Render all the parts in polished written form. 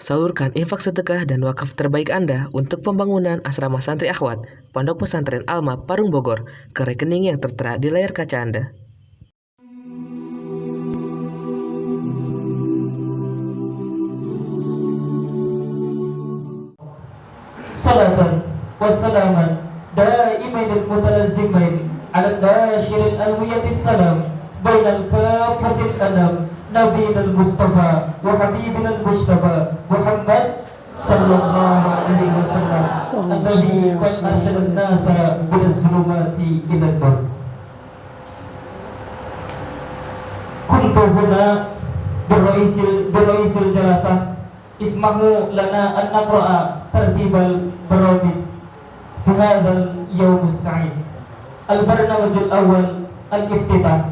Salurkan infak sedekah dan wakaf terbaik Anda untuk pembangunan asrama santri akhwat Pondok Pesantren Alma Parung Bogor ke rekening yang tertera di layar kaca Anda. Salatan wa salaman daimain mutalazzimain ala nashiril alwiyatis salam bainal kafatil anam nabiyil mustafa wa habibil mujtaba Muhammad sallallahu alaihi wasallam alladhi qad arshada an-nasa bil zulumati ila an-nur. Kuntu huna biraisil jalasah ismahu lana an naqra'a tartibal baramij fi hadzal yawm as-sa'id. Al-barnamij al-awwal al-iftitah,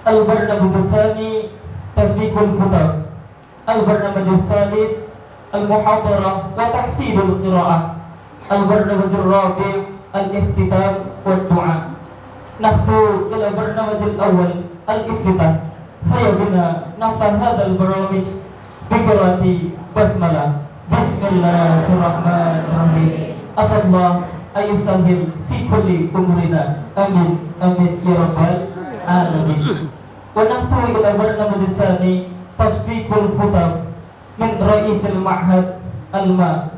al-barnamij al-thani tasdiqul kitab, al-barnamij al-thalith al-muhadarah wa tahsilul qira'ah, al-barnamij al-rabi' al-ikhtitam wa ad-du'a. Nahdu ila barnamij al-awwal al-iftitah. Hayya bina naftah hadzal baramij biqira'ati basmalah. Bismillahirrahmanirrahim. Asallahu ayusahil fi kulli umurina. Amin amin ya rabbal alamin. Wa nahtu ila barnamij tsani tasbiqul khutab min ra'isil ma'had Alma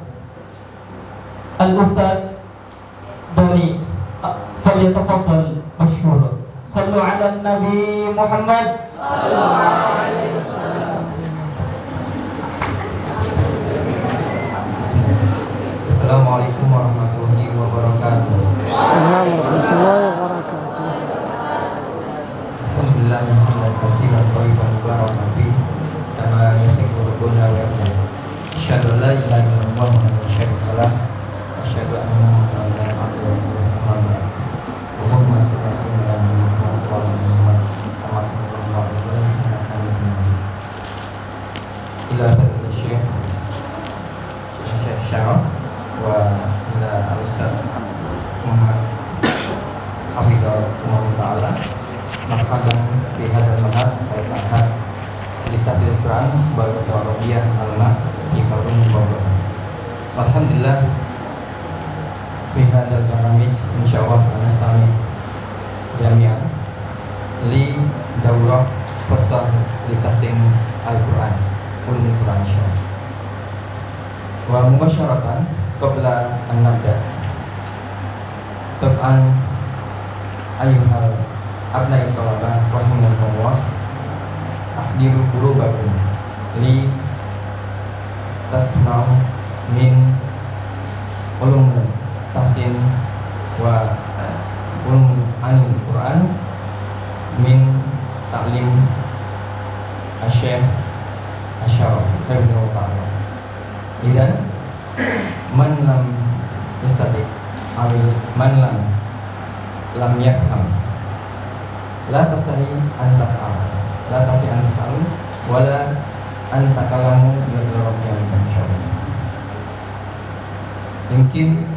al-ustad Dani falyatafaddal mashkura. Sallu ala nabi Muhammad sallallahu alaihi wasallam. Assalamualaikum warahmatullahi wabarakatuh. Assalamualaikum warahmatullahi wabarakatuh. Alhamdulillah hamdan katsiran thayyiban mubarakan fihi kama yuhibbu rabbuna wa yarda. Asyhadu an la ilaha illallah wa asyhadu an asyhadu anna Muhammadan abduhu wa rasuluh. Allahumma shalli ala sayyidina Muhammad kama sallallahu alaihi wa sallam. Ila fadil Syekh Syaraf wa ila al-ustaz Muhammad Hafizahullah Ta'ala marhaban fi hadzal mahad wa ta'ala li tafsir Quran Barakat Arabiyah Alma di Parung Bogor. Alhamdulillah fi hadzal barnamij insyaallah sanastami jami'an li daurah fasah li tahsin al-Quran ulumul Quran insyaallah. Wa mubasyaratan qabla an nabda tab'an ayyuhal abna'i talabah rahimakumullah ahdiru qulubakum li tasma'u min ulum tahsin wa ulum anil Quran min ta'lim asy-syekh Asyaraf Rabbil Ta'ala. Idan man lam yastati awil man lam yafham la tastahi an tas'al la tastahi an tas'al wala an takalamu ila rabbika insyaallah. Mungkin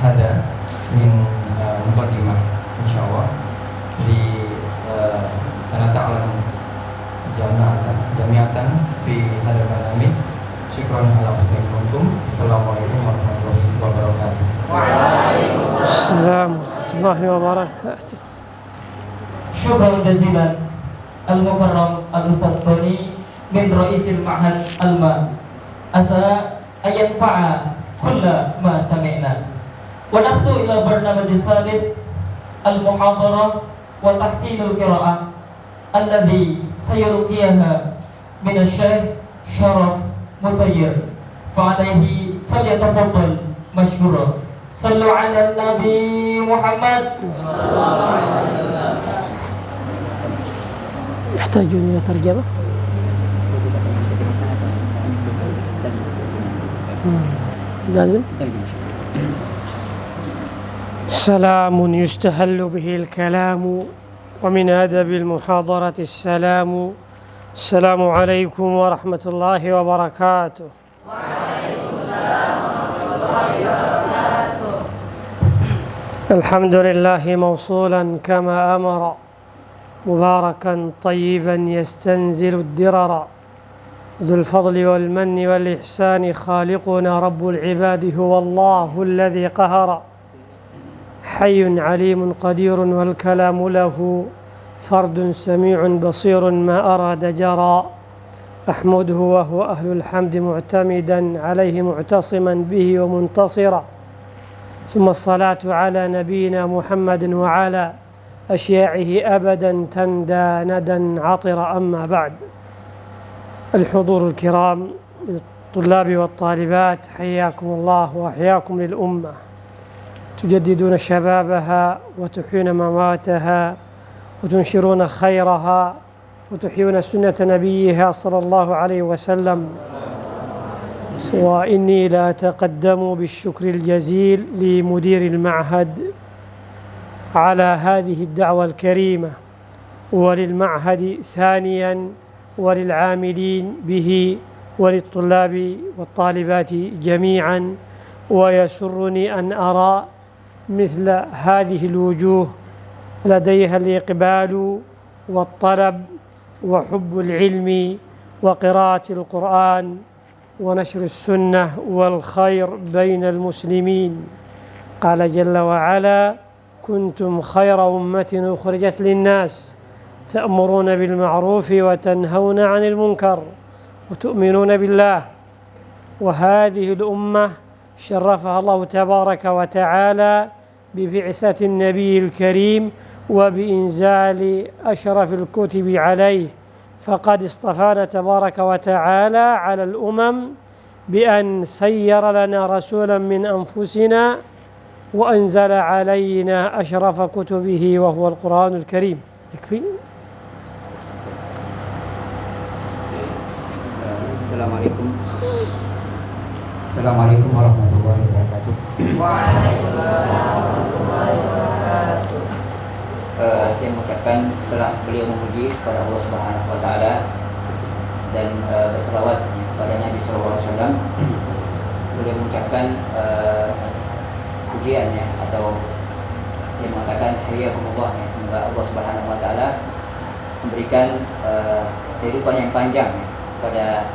hada min muqaddimah insyaallah di sanata alam jamiatan fi hadal barnamij. Syukran ala husnikum. Assalamualaikum warahmatullahi wabarakatuh. Waalaikumsalam warahmatullahi wabarakatuh. Syukran jazilan al-mukarram al-ustaz Tony min ra'isil ma'had Alma. Asa ayanfa'a kulla ma sami'na. Wa nahtu ila barnamij salis al-muhadarah wa tahsinul qira'ah alladhi sayulqiyaha min asy-syekh Syaraf Mutayyir fa'alaihi falyatafaddal mashkura. Sallu ala nabi Muhammad. يحتاجون إلى ترجمة؟ لازم؟ سلام يستهل به الكلام ومن أدب المحاضرة السلام. السلام عليكم ورحمة الله وبركاته. وعليكم السلام ورحمة الله وبركاته. الحمد لله موصولا كما أمر مباركا طيبا يستنزل الدرر ذو الفضل والمن والإحسان خالقنا رب العباد هو الله الذي قهر حي عليم قدير والكلام له فرد سميع بصير ما أراد جرى أحمده وهو أهل الحمد معتمدا عليه معتصما به ومنتصرا ثم الصلاة على نبينا محمد وعلى أشياعه أبدا تندى ندى عطر. أما بعد، الحضور الكرام من الطلاب والطالبات، حياكم الله وأحياكم للأمة، تجددون شبابها وتحيون مواتها وتنشرون خيرها وتحيون سنة نبيها صلى الله عليه وسلم. وإني لا أتقدم بالشكر الجزيل لمدير المعهد على هذه الدعوة الكريمة، وللمعهد ثانيا، وللعاملين به، وللطلاب والطالبات جميعا. ويسرني أن أرى مثل هذه الوجوه لديها الإقبال والطلب وحب العلم وقراءة القرآن ونشر السنة والخير بين المسلمين. قال جل وعلا: كنتم خير أمة أخرجت للناس تأمرون بالمعروف وتنهون عن المنكر وتؤمنون بالله. وهذه الأمة شرفها الله تبارك وتعالى ببعثة النبي الكريم وبإنزال أشرف الكتب عليه، فقد اصطفانا تبارك وتعالى على الأمم بأن سير لنا رسولا من أنفسنا وأنزل علينا أشرف كتبه وهو القرآن الكريم. يكفي. Assalamualaikum warahmatullahi wabarakatuh. Saya mengucapkan setelah beliau memuji kepada Allah Subhanahu wa taala dan berselawat kepada Nabi sallallahu alaihi wasallam, beliau mengucapkan pujiannya atau dia mengatakan hayakumullah, semoga Allah Subhanahu wa taala memberikan kehidupan yang panjang kepada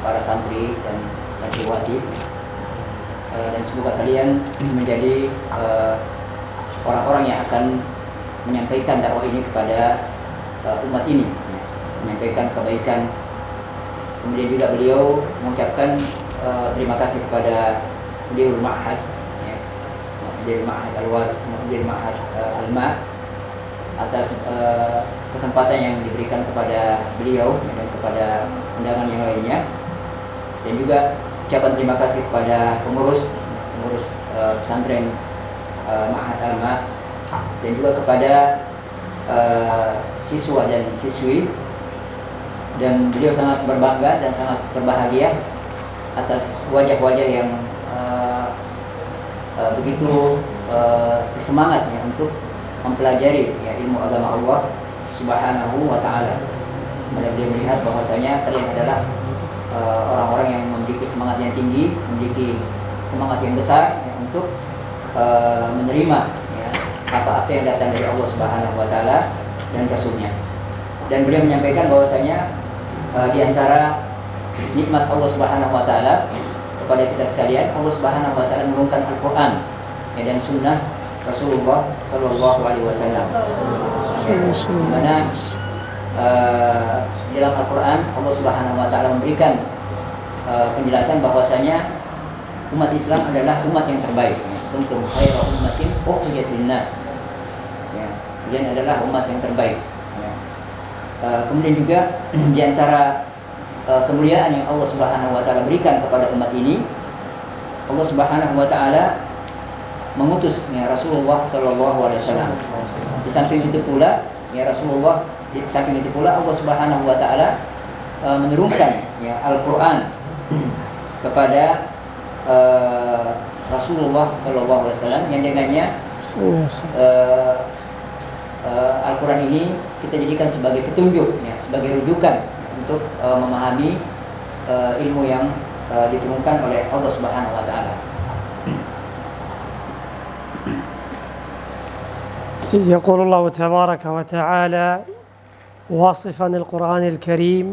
para santri dan santriwati, dan semoga kalian menjadi orang-orang yang akan menyampaikan dakwah ini kepada umat ini, menyampaikan kebaikan. Kemudian juga beliau mengucapkan terima kasih kepada Mudirul Ma'had, Mudirul Ma'had Mudirul Ma'had Alma atas kesempatan yang diberikan kepada beliau dan kepada undangan yang lainnya, dan juga ucapan terima kasih kepada pengurus pesantren Ma'had Alma, dan juga kepada siswa dan siswi. Dan beliau sangat berbangga dan sangat berbahagia atas wajah-wajah yang begitu bersemangat untuk mempelajari ilmu agama Allah Subhanahu wa taala. Beliau melihat bahwasanya kalian adalah orang-orang yang memiliki semangat yang tinggi, memiliki semangat yang besar untuk menerima apa-apa yang datang dari Allah Subhanahu wa taala dan Rasul-Nya. Dan beliau menyampaikan bahwasanya di antara nikmat Allah Subhanahu wa taala kepada kita sekalian, Allah Subhanahu wa taala menurunkan Al-Qur'an dan sunnah Rasulullah sallallahu alaihi wasallam. Di mana di dalam Al-Qur'an Allah Subhanahu wa taala memberikan penjelasan bahwasanya umat Islam adalah umat yang terbaik. Kuntum khairu ummatin ukhrijat lin-nas. Kalian adalah umat yang terbaik. Kemudian juga di antara kemuliaan yang Allah Subhanahu wa taala berikan kepada umat ini, Allah Subhanahu wa taala mengutus Rasulullah sallallahu alaihi wasallam. Di samping itu pula Allah Subhanahu wa taala menurunkan Al-Qur'an kepada Rasulullah sallallahu alaihi wasallam, yang dengannya Al-Quran ini kita jadikan sebagai petunjuk, sebagai rujukan untuk memahami ilmu yang diturunkan oleh Allah Subhanahu wa taala. يقول الله تبارك وتعالى واصفا القرآن الكريم: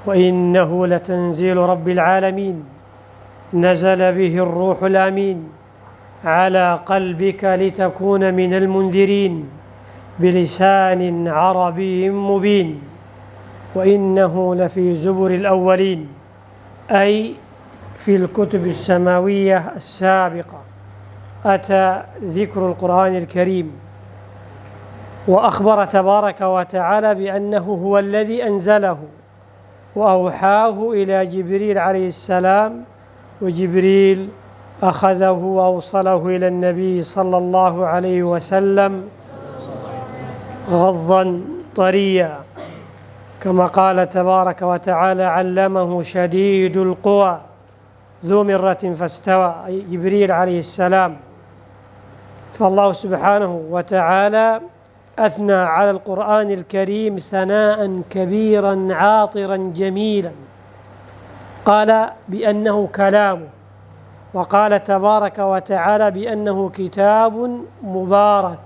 وإنه لتنزيل رب العالمين نزل به الروح الأمين على قلبك لتكون من المنذرين بلسان عربي مبين وإنه لفي زبر الأولين أي في الكتب السماوية السابقة أتى ذكر القرآن الكريم. وأخبر تبارك وتعالى بأنه هو الذي أنزله وأوحاه إلى جبريل عليه السلام، وجبريل أخذه وأوصله إلى النبي صلى الله عليه وسلم غضا طريا، كما قال تبارك وتعالى: علمه شديد القوى ذو مرة فاستوى، أي جبريل عليه السلام. فالله سبحانه وتعالى أثنى على القرآن الكريم ثناء كبيرا عاطرا جميلا، قال بأنه كلامه، وقال تبارك وتعالى بأنه كتاب مبارك.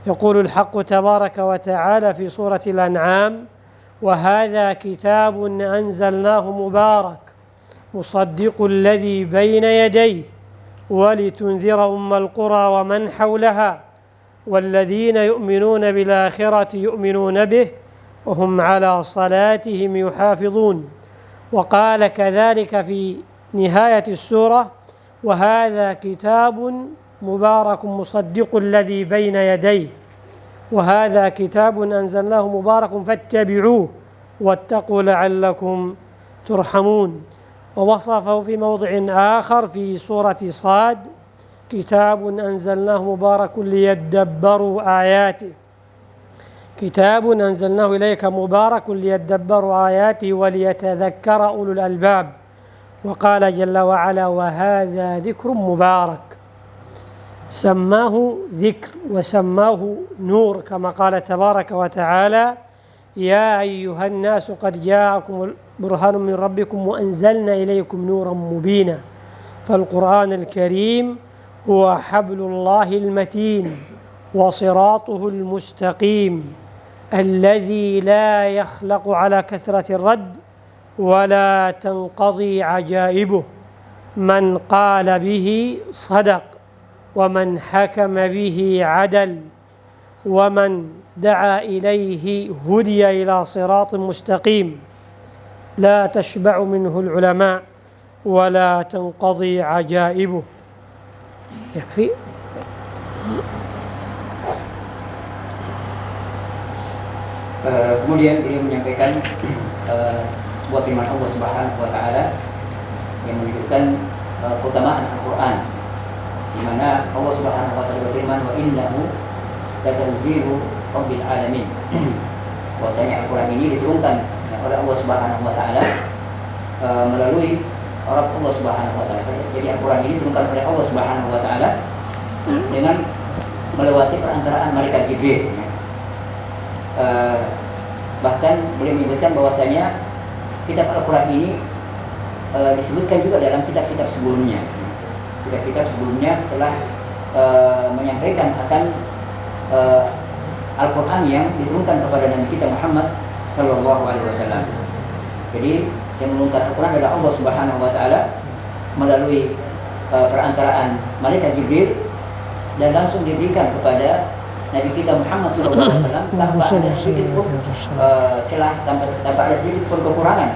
يقول الحق تبارك وتعالى في سورة الأنعام: وهذا كتاب أنزلناه مبارك مصدق الذي بين يديه ولتنذر أم القرى ومن حولها والذين يؤمنون بالآخرة يؤمنون به وهم على صلاتهم يحافظون. وقال كذلك في نهاية السورة: وهذا كتاب مبارك مصدق الذي بين يديه وهذا كتاب أنزلناه مبارك فاتبعوه واتقوا لعلكم ترحمون. ووصفه في موضع آخر في سورة صاد: كتاب أنزلناه مبارك ليدبروا آياته، كتاب أنزلناه إليك مبارك ليدبروا آياته وليتذكر أولو الألباب. وقال جل وعلا: وهذا ذكر مبارك، سماه ذكر وسماه نور، كما قال تبارك وتعالى: يا أيها الناس قد جاءكم برهان من ربكم وأنزلنا إليكم نورا مبينا. فالقرآن الكريم هو حبل الله المتين وصراطه المستقيم الذي لا يخلق على كثرة الرد ولا تنقضي عجائبه. من قال به صدق ومن حكم به عدل ومن دعا إليه هدي إلى صراط مستقيم لا تشبع منه العلماء ولا تنقضي عجائبه. يكفي. Kemudian beliau menyampaikan sebuah firman Allah Subhanahu wa taala yang menunjukkan keutamaan Al-Qur'an, di mana Allah Subhanahu wa taala berfirman: "Wa innahu latanzilu rabbil alamin." Bahwasanya Al-Qur'an ini diturunkan oleh Allah Subhanahu wa taala melalui Allah Subhanahu wa taala. Jadi Al-Qur'an ini diturunkan oleh Allah Subhanahu wa taala dengan melewati perantaraan malaikat Jibril. Bahkan boleh menyebutkan bahwasanya kitab Al-Quran ini disebutkan juga dalam kitab-kitab sebelumnya. Kitab-kitab sebelumnya telah menyampaikan akan Al-Quran yang diturunkan kepada Nabi kita Muhammad Sallallahu Alaihi Wasallam. Jadi yang menurunkan Al-Quran adalah Allah Subhanahu Wa Taala melalui perantaraan malaikat Jibril dan langsung diberikan kepada Nabi kita Muhammad SAW tanpa ada sedikit pun celah, tanpa ada sedikit pun kekurangan,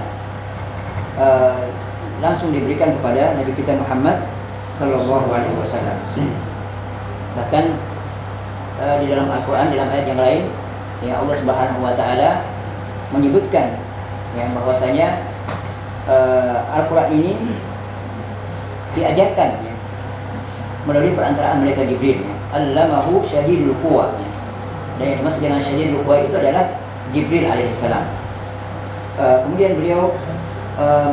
langsung diberikan kepada Nabi kita Muhammad Sallallahu Alaihi Wasallam. Bahkan di dalam Al-Quran, dalam ayat yang lain, ya Allah Subhanahu Wa Taala menyebutkan yang bahwasanya Al-Quran ini diajarkan ya, melalui perantaraan malaikat Jibril. Allamahu syadidul quwa. Dan yang dimaksud dengan syadidul quwa itu adalah Jibril alaihissalam. Kemudian beliau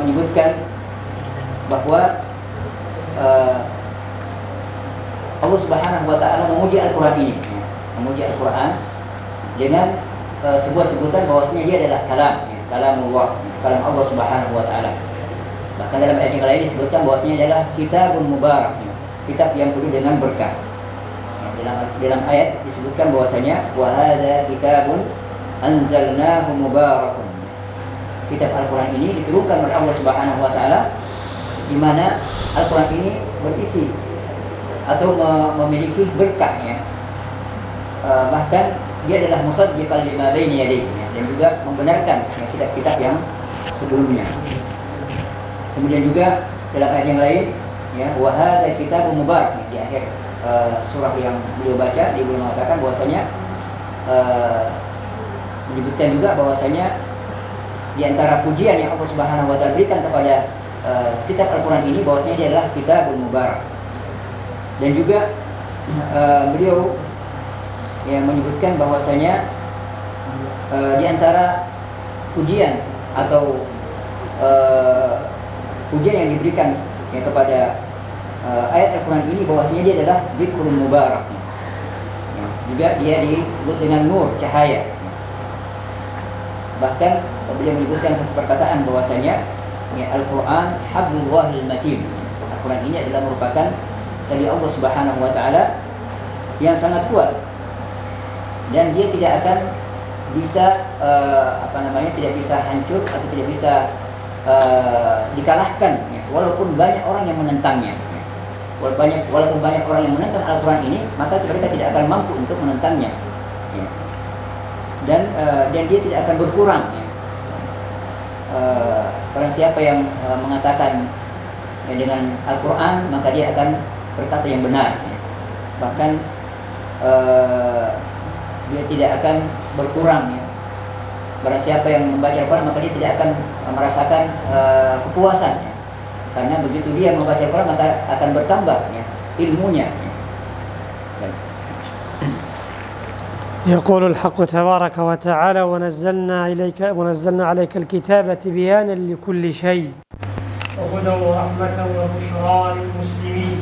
menyebutkan bahwa Allah Subhanahu wa taala memuji Al-Qur'an ini, memuji Al-Qur'an dengan sebuah sebutan bahwasanya dia adalah kalamullah, kalam Allah Subhanahu wa taala. Bahkan dalam ayat yang lain disebutkan bahwasanya adalah kitabun mubarak, kitab yang penuh dengan berkah. Dalam ayat disebutkan bahwasanya wa hadza kitabun anzalnahu mubarakun, kitab Al-Quran ini diturunkan oleh Allah Subhanahu wa taala, di mana Al-Quran ini berisi atau memiliki berkah ya. Bahkan dia adalah musaddiqan lima baina yadayhi, dan juga membenarkan ya, kitab-kitab yang sebelumnya. Kemudian juga dalam ayat yang lain ya, wa hadzal kitabun mubarak, di akhir surah yang beliau baca, dia beliau mengatakan bahwasanya menyebutkan juga bahwasanya di antara pujian yang Allah Subhanahu wa taala berikan kepada kitab Al-Quran ini bahwasanya dia adalah kitabun mubarak. Dan juga beliau yang menyebutkan bahwasanya di antara pujian atau pujian yang diberikan ya, kepada ayat Al-Quran ini bahwasanya dia adalah dzikrun mubarak ya, juga dia disebut dengan nur, cahaya. Bahkan beliau menyebutkan satu perkataan bahwasanya ya, Al-Quran hablullahil matin, Al-Quran ini adalah merupakan tali Allah Subhanahu wa taala yang sangat kuat, dan dia tidak akan bisa tidak bisa hancur atau tidak bisa dikalahkan ya, walaupun banyak orang yang menentangnya. Walaupun banyak orang yang menentang Al-Quran ini, maka mereka tidak akan mampu untuk menentangnya ya. Dan dia tidak akan berkurang ya. Orang siapa yang mengatakan ya, dengan Al-Quran, maka dia akan berkata yang benar ya. Bahkan dia tidak akan berkurang ya. Barang siapa yang membaca Al-Quran, maka dia tidak akan merasakan kepuasan ya. Karena begitu dia membaca Al-Quran, maka akan bertambah ya, ilmunya ya. يقول الحق تبارك وتعالى ونزلنا عليك الكتاب تبيانا لكل شيء وهدى ورحمة وبشرى للمسلمين.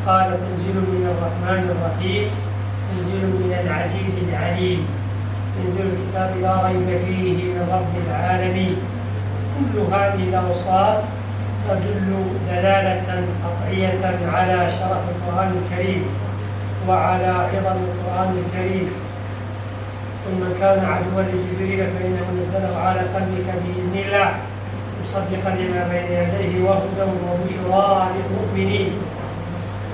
قال تنزيل من الرحمن الرحيم، تنزيل من العزيز العليم، تنزيل الكتاب لا ريب فيه من رب العالمين. كل هذه الأوصاف تدل دلالة قطعية على شرف القرآن الكريم وعلى عظم القرآن الكريم. قل من كان عدوا لجبريل فإنه نزله على قلبك بإذن الله مصدقا لما بين يديه وهدى وبشرى للمؤمنين.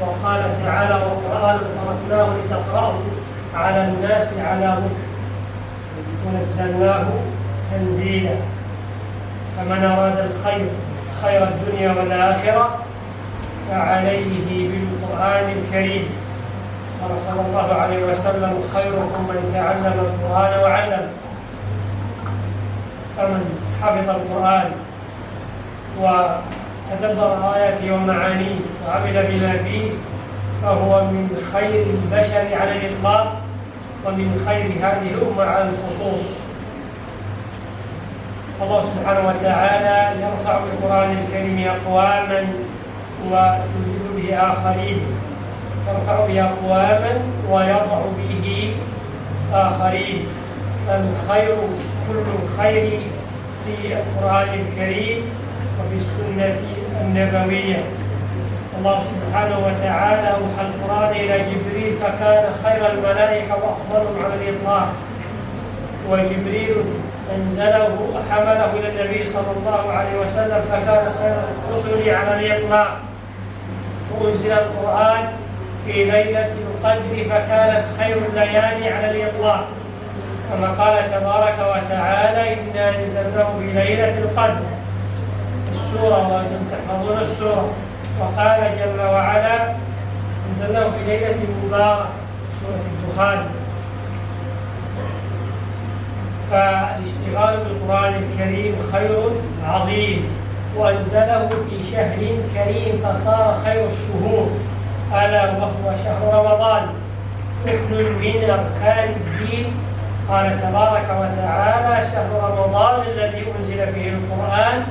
وقال تعالى والقرآن فرقناه لتقرأه على الناس على مكث ونزلناه تنزيلا. فمن أراد الخير خير الدنيا والآخرة فعليه بالقرآن الكريم. قال صلى الله عليه وسلم خيركم من تعلم القرآن وعلم. فمن حفظ القرآن وتدبر آياته ومعانيه وعمل بما فيه فهو من خير البشر على الإطلاق ومن خير هذه الأمة على الخصوص. الله سبحانه وتعالى يرفع بالقرآن الكريم أقواما وينزل به آخرين، يرفع به أقواما ويضع به آخرين. الخير كل الخير في القرآن الكريم وفي السنة النبوية. الله سبحانه وتعالى أوحى القرآن إلى جبريل فكان خير الملائكة وأفضلهم على الإطلاق، وجبريل أنزله حمله إلى النبي صلى الله عليه وسلم فكان خير الرسل على الإطلاق. وأنزل القرآن في ليلة القدر فكانت خير الليالي على الإطلاق، كما قال تبارك وتعالى إنا أنزلناه في ليلة القدر السورة وأنتم تحفظون السورة. وقال جل وعلا أنزلناه في ليلة مباركة سورة الدخان. فالاشتغال بالقرآن الكريم خير عظيم، وأنزله في شهر كريم فصار خير الشهور ألا وهو شهر رمضان ركن من أركان الدين. قال تبارك وتعالى شهر رمضان الذي أنزل فيه القرآن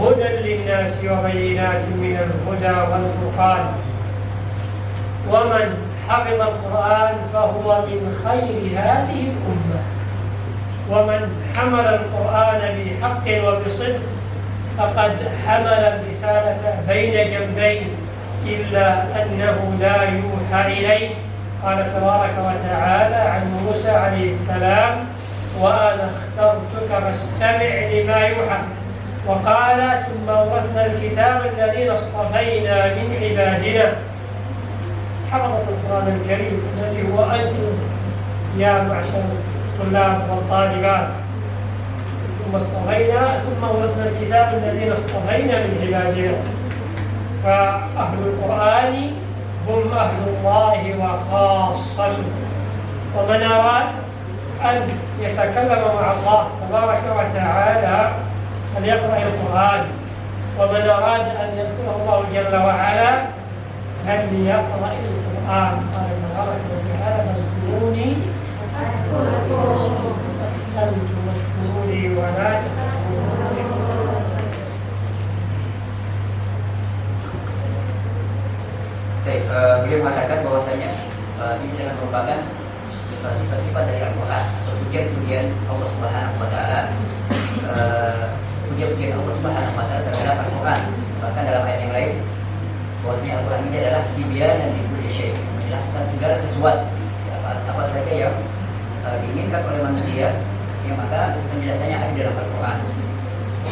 هدى للناس وبينات من الهدى والفرقان. ومن حفظ القرآن فهو من خير هذه الأمة. ومن حمل القرآن بحق وبصدق فقد حمل الرسالة بين جنبين إلا أنه لا يوحى إليه. قال تبارك وتعالى عن موسى عليه السلام وأنا اخترتك فاستمع لما يوحى. وقال ثم أورثنا الكتاب الذين اصطفينا من عبادنا. حفظة القرآن الكريم الذي هو أنتم يا معشر الطلاب والطالبات. ثم أورثنا الكتاب الذين اصطفينا من عبادنا. فأهل القرآن هم أهل الله وخاصته. ومن أراد أن يتكلم مع الله تبارك وتعالى فليقرأ القرآن، ومن أراد أن يذكره الله جل وعلا فليقرأ القرآن. قال تبارك وتعالى فاذكروني أحسنت واشكروا لي ولا تكفرون. Baik, beliau mengatakan bahwasanya ini adalah merupakan sifat-sifat dari Al-Quran atau pujian-pujian Allah Subhanahu Wa Taala, pujian-pujian Allah Subhanahu Wa Taala terhadap Al-Quran. Bahkan dalam ayat yang lain bahwasanya Al-Quran ini adalah tibyanan li kulli syai', menjelaskan segala sesuatu, apa saja yang diinginkan oleh manusia, ya maka penjelasannya ada di dalam Al-Quran.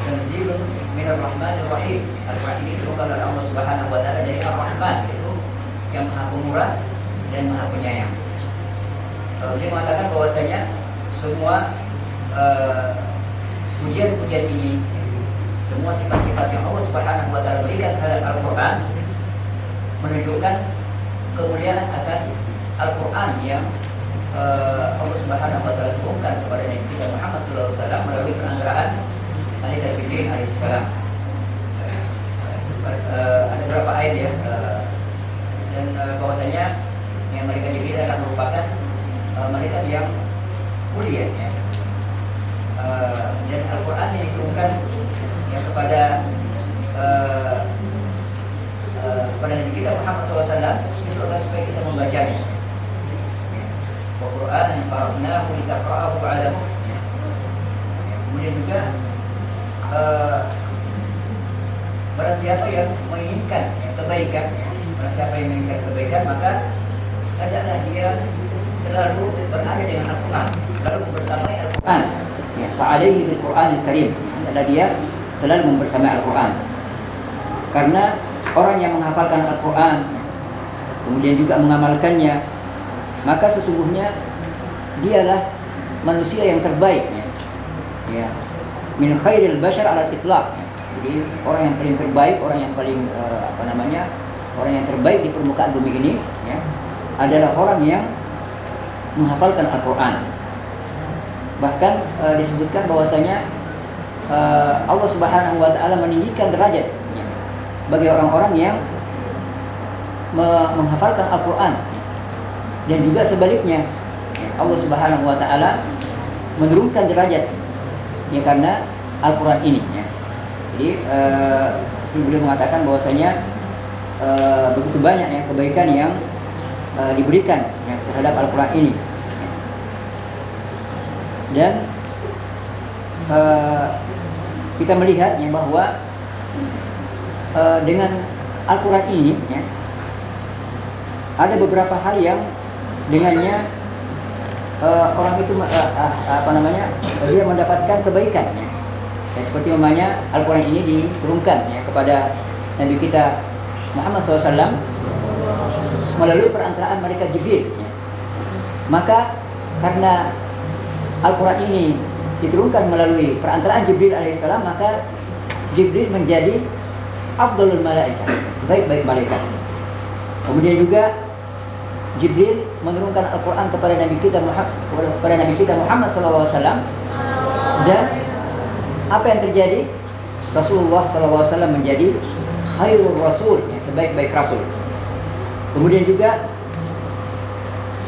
Tanzilun minar rahmanir rahim. Al-Quran ini turunkan oleh Allah Subhanahu Wa Taala dari Ar-Rahman, yaitu yang Maha Pemurah dan Maha Penyayang. Dia mengatakan bahwasanya semua pujian-pujian ini, semua sifat-sifat yang Allah Subhanahu Wa Taala berikan terhadap Al-Quran menunjukkan kemuliaan akan Al-Quran yang Allah Subhanahu Wa Taala turunkan kepada Nabi kita Muhammad SAW melalui perantaraan malaikat Jibril alaihissalam. Ada beberapa ayat ya, dan bahwasanya yang malaikat Jibril adalah merupakan malaikat yang mulia ya. Dan Al-Quran yang diturunkan ya kepada Nabi kita Muhammad SAW itu adalah supaya kita membacanya. Al-Quran yang faraqnahu litaqra'ahu 'ala mukth. Kemudian juga barang siapa yang menginginkan kebaikan, barang siapa yang menginginkan kebaikan, maka hendaklah dia selalu berada dengan Al-Quran, selalu membersamai Al-Quran. Fa'alaihi bil Qur'anil Karim. Hendaklah dia selalu membersamai Al-Quran. Karena orang yang menghafalkan Al-Quran kemudian juga mengamalkannya, maka sesungguhnya dialah manusia yang terbaik ya. Min khairil bashar ala itlaq. Jadi orang yang paling terbaik, orang yang paling orang yang terbaik di permukaan bumi ini ya, adalah orang yang menghafalkan Al-Quran. Bahkan disebutkan bahwasanya Allah Subhanahu Wa Taala meninggikan derajat ya, bagi orang-orang yang menghafalkan Al-Quran, dan juga sebaliknya ya, Allah Subhanahu Wa Taala menurunkan derajat ya karena Al-Quran ini ya. Jadi beliau mengatakan bahwasanya begitu banyak ya kebaikan yang diberikan ya, terhadap Al-Quran ini. Dan kita melihat ya bahwa dengan Al-Quran ini ya, ada beberapa hal yang dengannya orang itu dia mendapatkan kebaikan ya. Ya, seperti namanya Al-Quran ini diturunkan ya kepada Nabi kita Muhammad SAW melalui perantaraan malaikat Jibril ya. Maka karena Al-Quran ini diturunkan melalui perantaraan Jibril alaihissalam, maka Jibril menjadi afdalul malaikat, sebaik-baik malaikat. Kemudian juga Jibril menurunkan Al-Quran kepada Nabi kita Muhammad SAW, dan apa yang terjadi? Rasulullah SAW menjadi khairul rasul, ya, sebaik-baik rasul. Kemudian juga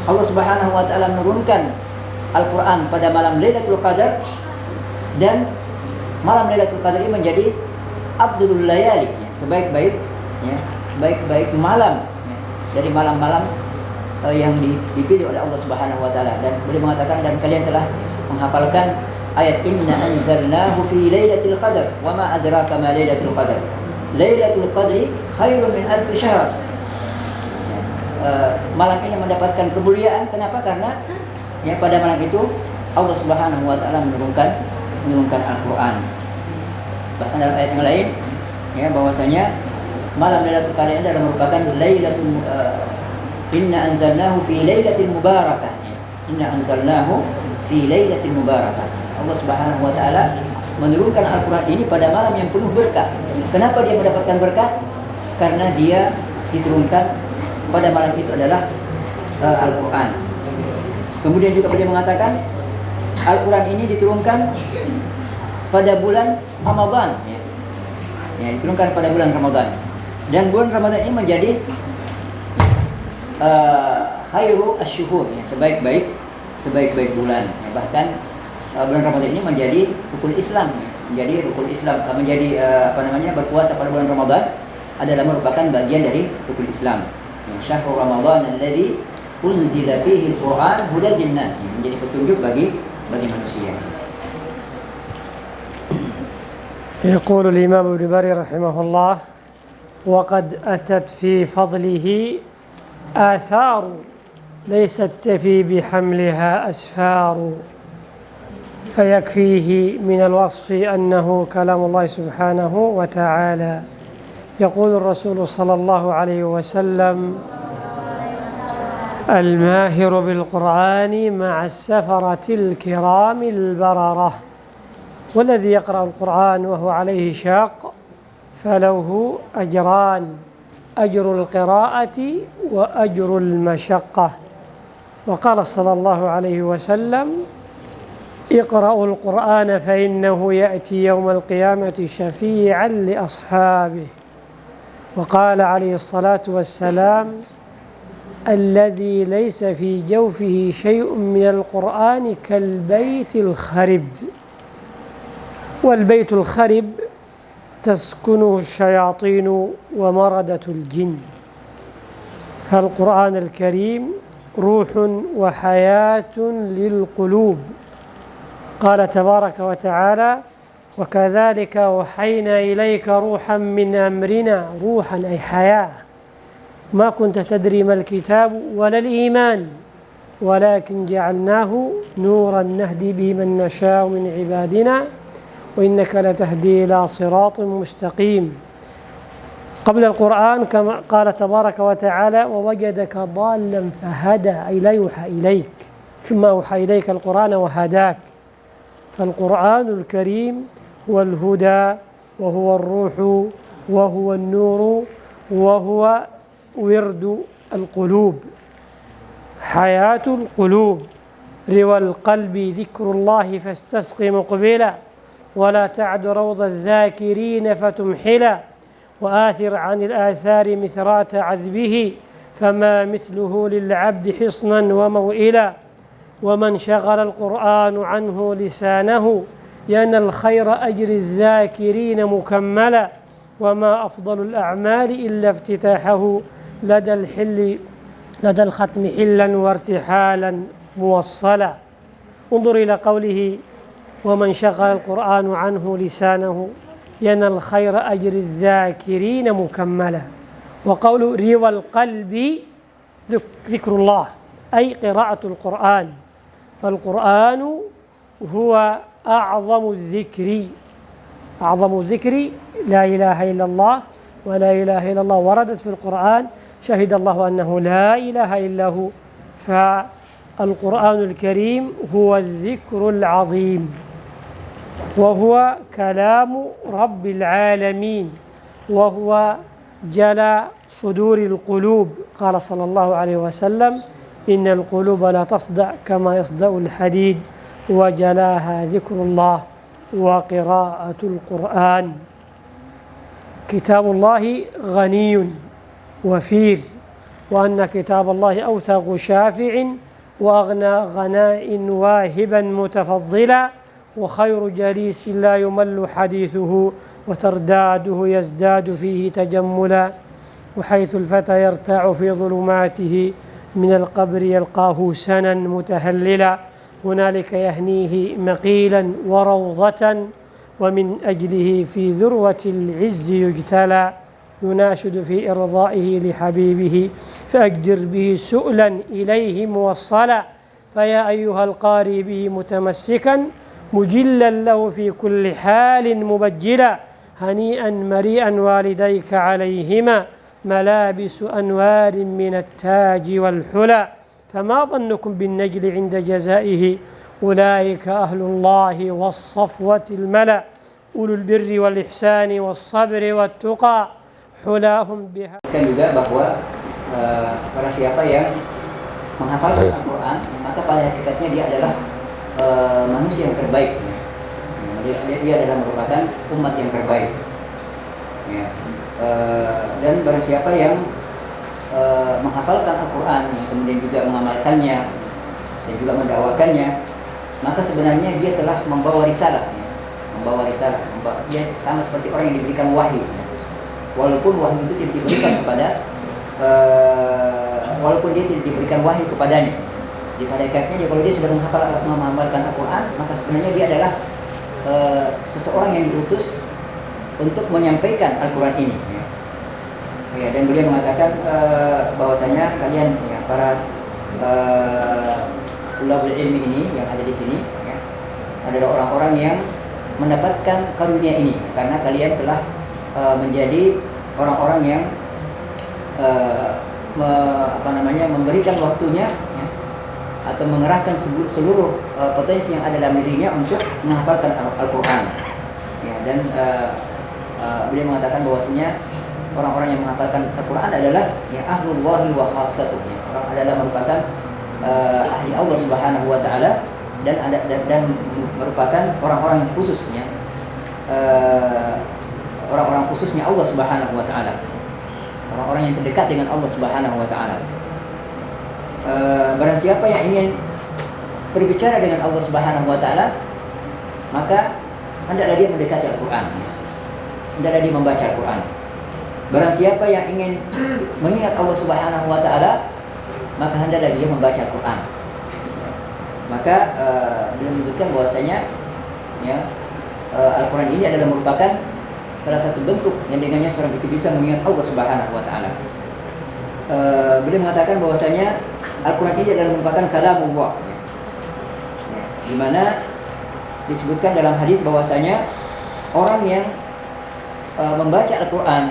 Allah Subhanahu Wa Taala menurunkan Al-Quran pada malam Lailatul Qadar, dan malam Lailatul Qadar ini menjadi afdalul layali, ya, sebaik-baik malam ya, dari malam-malam yang dipilih oleh Allah Subhanahu Wa Taala. Dan beliau mengatakan, dan kalian telah menghafalkan ayat inna anzalnahu fi lailatul qadar wa ma adraka ma lailatul qadar. Lailatul qadri khairun min alf syahr. Malam ini mendapatkan kemuliaan. Kenapa? Karena ya pada malam itu Allah Subhanahu wa taala menurunkan Al-Qur'an. Bahkan dalam ayat yang lain ya bahwasanya malam Lailatul Qadar ini adalah merupakan inna anzalnahu fi lailatin mubarakah. Inna anzalnahu fi lailatin mubarakah. Allah Subhanahu wa taala menurunkan Al-Qur'an ini pada malam yang penuh berkah. Kenapa dia mendapatkan berkah? Karena dia diturunkan pada malam itu adalah Al-Qur'an. Kemudian juga beliau mengatakan Al-Quran ini diturunkan pada bulan Ramadan diturunkan pada bulan Ramadan, dan bulan Ramadan ini menjadi khairu asyuhur sebaik-baik bulan bahkan bulan Ramadan ini menjadi rukun Islam berpuasa pada bulan Ramadan adalah merupakan bagian dari rukun Islam. Syahrul Ramadan alladzi unzila fihi al-Qur'an hudan linnas, menjadi petunjuk bagi manusia. يقول الإمام ابن بري رحمه الله: وقد أتت في فضله آثار ليست تفي بحملها أسفار، فيكفيه من الوصف أنه كلام الله سبحانه وتعالى. يقول الرسول صلى الله عليه وسلم: الماهر بالقرآن مع السفرة الكرام البررة، والذي يقرأ القرآن وهو عليه شاق فله أجران: أجر القراءة وأجر المشقة. وقال صلى الله عليه وسلم: اقرأوا القرآن فإنه يأتي يوم القيامة شفيعا لأصحابه. وقال عليه الصلاة والسلام: الذي ليس في جوفه شيء من القرآن كالبيت الخرب، والبيت الخرب تسكنه الشياطين ومردة الجن. فالقرآن الكريم روح وحياة للقلوب. قال تبارك وتعالى: وكذلك أوحينا إليك روحا من أمرنا. روحا أي حياة. ما كنت تدري ما الكتاب ولا الإيمان ولكن جعلناه نورا نهدي به من نشاء من عبادنا وإنك لتهدي إلى صراط مستقيم. قبل القرآن كما قال تبارك وتعالى: ووجدك ضالا فهدى، أي لا يوحى إليك، ثم أوحى إليك القرآن وهداك. فالقرآن الكريم هو الهدى وهو الروح وهو النور وهو ورد القلوب، حياة القلوب. روى القلب ذكر الله فاستسق مقبلا، ولا تعد روض الذاكرين فتمحلا، وآثر عن الآثار مثرات عذبه، فما مثله للعبد حصنا وموئلا. ومن شغل القرآن عنه لسانه ينال خير أجر الذاكرين مكملا. وما أفضل الأعمال إلا افتتاحه لدى الختم حلا وارتحالا موصلا. انظر إلى قوله: ومن شغل القرآن عنه لسانه ينال خير أجر الذاكرين مكملا. وقول روى القلب ذكر الله أي قراءة القرآن، فالقرآن هو أعظم الذكر لا إله إلا الله، ولا إله إلا الله وردت في القرآن، شهد الله أنه لا إله إلا هو. فالقرآن الكريم هو الذكر العظيم، وهو كلام رب العالمين، وهو جلاء صدور القلوب. قال صلى الله عليه وسلم: إن القلوب لا تصدع كما يصدع الحديد، وجلاها ذكر الله وقراءة القرآن. كتاب الله غني وفير، وأن كتاب الله أوثق شافع وأغنى غناء واهبا متفضلا، وخير جليس لا يمل حديثه، وترداده يزداد فيه تجملا. وحيث الفتى يرتاع في ظلماته من القبر يلقاه سنا متهللا، هنالك يهنيه مقيلا وروضة، ومن أجله في ذروة العز يجتلى. يناشد في إرضائه لحبيبه، فأجدر به سؤلا إليه موصلا. فيا أيها القارئ به متمسكا مجلا له في كل حال مبجلا هنيئا مريئا والديك عليهما ملابس أنوار من التاج والحلى فما ظنكم بالنجل عند جزائه أولئك أهل الله والصفوة الملأ أولو البر والإحسان والصبر والتقى حلاهم بها. Dan juga bahwa para siapa yang menghafalkan Al-Quran, maka pada hakikatnya dia adalah manusia yang terbaik. Dia adalah merupakan umat yang terbaik. Ya. Dan barang siapa yang menghafalkan Al-Quran, kemudian juga mengamalkannya dan juga mendakwakannya, maka sebenarnya dia telah membawa risalah. Dia sama seperti orang yang diberikan wahyu. Walaupun wahyu itu tidak diberikan kepada walaupun dia tidak diberikan wahyu kepadanya, di pada hakikatnya kalau dia sudah menghafalkan Al-Quran, maka sebenarnya dia adalah seseorang yang diutus untuk menyampaikan Al-Quran ini. Ya, dan beliau mengatakan bahwasanya kalian ya, para tulabul ilmi ini yang ada di sini ya, adalah orang-orang yang mendapatkan karunia ini karena kalian telah menjadi orang-orang yang memberikan waktunya ya, atau mengerahkan seluruh potensi yang ada dalam dirinya untuk menghafalkan Al-Quran ya, dan beliau mengatakan bahwasanya orang-orang yang menghafalkan Al-Quran adalah ya ahlullahi wa khassatuh ya, orang adalah merupakan ahli Allah Subhanahu wa taala dan merupakan orang-orang yang khususnya orang-orang khususnya Allah Subhanahu wa taala. Orang-orang yang terdekat dengan Allah Subhanahu wa taala. Barang siapa yang ingin berbicara dengan Allah Subhanahu wa taala, maka hendaklah dia mendekati Al-Qur'an. Hendaklah dia membaca Al-Qur'an. Barang siapa yang ingin mengingat Allah Subhanahu wa taala, maka hendaklah dia membaca Al-Qur'an. Maka beliau menyebutkan bahwasanya ya Al-Qur'an ini adalah merupakan salah satu bentuk yang dengannya seorang itu bisa mengingat Allah Subhanahu wa taala. Beliau mengatakan bahwasanya Al-Qur'an ini adalah merupakan kalamullah. Di mana disebutkan dalam hadis bahwasanya orang yang membaca Al-Qur'an,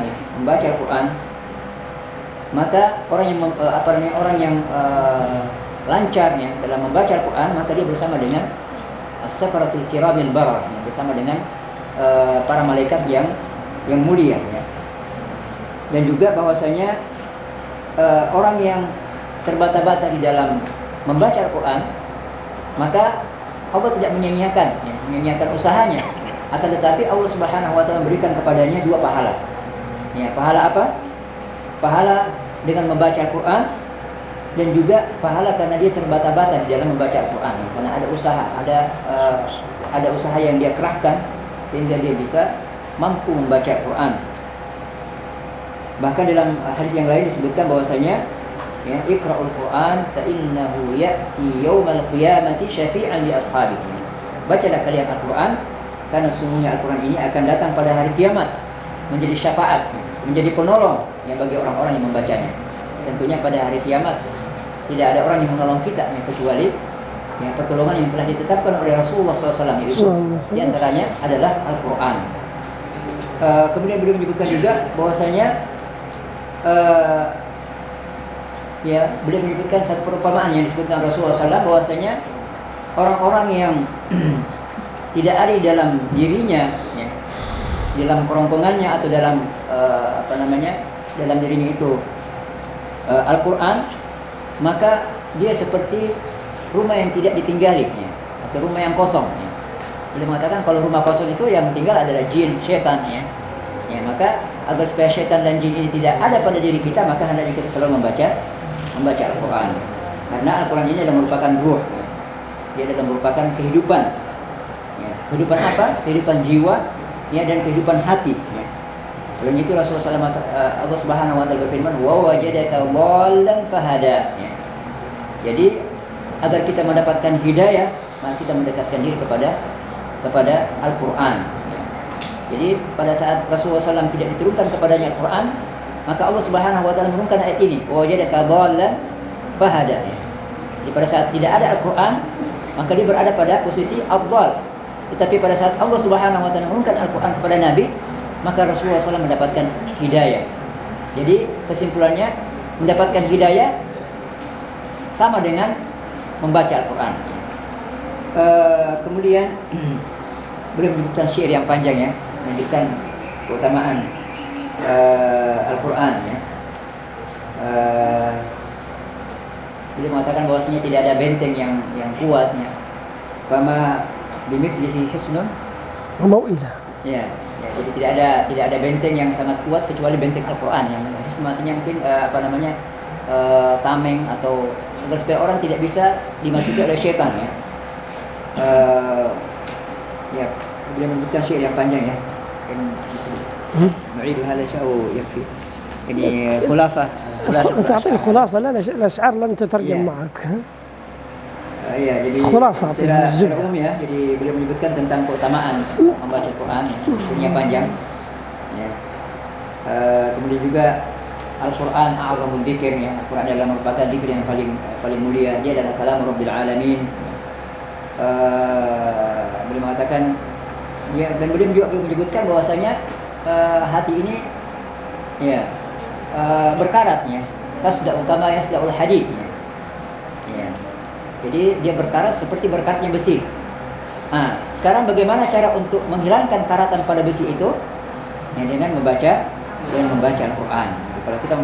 maka orang yang lancar ya dalam membaca Al-Qur'an, maka dia bersama dengan as-safaratul kiramil barar, bersama dengan para malaikat yang mulia ya. Dan juga bahwasanya orang yang terbata-bata di dalam membaca Al-Quran, maka Allah tidak menyanyiakan usahanya, akan tetapi Allah Subhanahu wa taala memberikan kepadanya dua pahala. Ya, pahala apa? Pahala dengan membaca Al-Quran, dan juga pahala karena dia terbata-bata di dalam membaca Al-Quran, karena ada usaha, ada usaha yang dia kerahkan sehingga dia bisa mampu membaca Al-Quran. Bahkan dalam hadis yang lain disebutkan bahwasanya ya iqra'ul Quran fa innahu ya'ti yaumal qiyamati syafi'an li ashabihi. Bacalah kalian Al-Quran karena sungguhnya Al-Quran ini akan datang pada hari kiamat menjadi syafaat, menjadi penolong yang bagi orang-orang yang membacanya. Tentunya pada hari kiamat tidak ada orang yang menolong kita kecuali ya, pertolongan yang telah ditetapkan oleh Rasulullah SAW itu di antaranya adalah Al-Quran. Kemudian beliau menyebutkan juga bahwasanya ya beliau menyebutkan satu perumpamaan yang disebutkan Rasulullah SAW bahwasanya orang-orang yang tidak ada di dalam dirinya ya, dalam kerongkongannya atau dalam dalam dirinya itu Al-Quran, maka dia seperti rumah yang tidak ditinggali ya, atau rumah yang kosong ya. Beliau mengatakan kalau rumah kosong itu yang tinggal adalah jin, syaitan ya. Ya, maka agar supaya syaitan dan jin ini tidak ada pada diri kita, maka hendaknya kita selalu membaca Al-Quran. Karena Al-Quran ini adalah merupakan ruh ya. Dia adalah merupakan kehidupan ya. Kehidupan apa? Kehidupan jiwa ya, dan kehidupan hati ya. Oleh itu Rasulullah SAW, Allah Subhanahu wa taala berfirman, "Wa wajadaka dhallan fahada." Ya. Jadi agar kita mendapatkan hidayah, maka kita mendekatkan diri kepada Al-Quran. Jadi pada saat Rasulullah SAW tidak diturunkan kepadanya Al-Quran, maka Allah Subhanahu wa taala menurunkan ayat ini, "Wa wajadaka dhallan fahada." Ya. Jadi pada saat tidak ada Al-Quran, maka dia berada pada posisi adwal. Tetapi pada saat Allah Subhanahu wa taala menurunkan Al-Quran kepada Nabi, maka Rasulullah SAW mendapatkan hidayah. Jadi kesimpulannya, mendapatkan hidayah sama dengan membaca Al-Quran. Kemudian beliau menyebutkan syair yang panjang ya, menyebutkan keutamaan Al-Quran ya. Beliau mengatakan bahwasanya tidak ada benteng yang kuat ya. Fama bimithlihi hisnun وموئلة. ya, jadi tidak ada benteng yang sangat kuat kecuali benteng Al-Quran yang hisn artinya mungkin tameng atau agar supaya orang tidak bisa dimasuki oleh syaitan ya. Ya, beliau menyebutkan syair yang panjang ya. Kan nu'idu hal sya'u yakfi. Ini khulasah. أنت أعطيني خلاصة. لا الأشعار لن تترجم Yeah. معك. Iya, jadi Khulasah secara zubda. umum ya. Jadi beliau menyebutkan tentang keutamaan membaca Quran ya. Syairnya panjang. Ya. Kemudian juga Al-Quran a'zamul dzikr ya. Al-Quran adalah merupakan zikir yang paling mulia. Dia adalah kalam Rabbil Alamin. Beliau mengatakan ya, dan beliau juga menyebutkan bahwasanya hati ini ya berkaratnya tasda'u kama yasda'ul hadid ya. Jadi dia berkarat seperti berkaratnya besi. Nah, sekarang bagaimana cara untuk menghilangkan karatan pada besi itu? Ya, dengan membaca Al-Quran. Jadi, kalau kita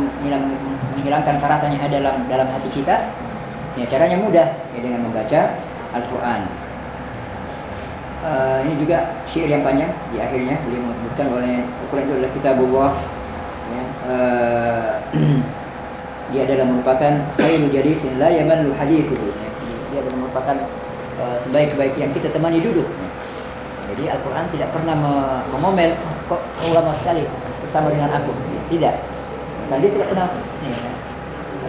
menghilangkan karatan yang ada dalam hati kita, ya caranya mudah ya, dengan membaca Al-Quran. Ini juga syair yang panjang di akhirnya beliau menyebutkan oleh Al-Quran itu adalah kitabullah ya, dia adalah merupakan khairul jalisin la yamallu hadithuhu ya. Dia adalah merupakan sebaik-baik yang kita temani duduk ya. Jadi Al-Quran tidak pernah memomel kok ulama sekali bersama dengan aku ya, tidak, dan dia tidak pernah ya,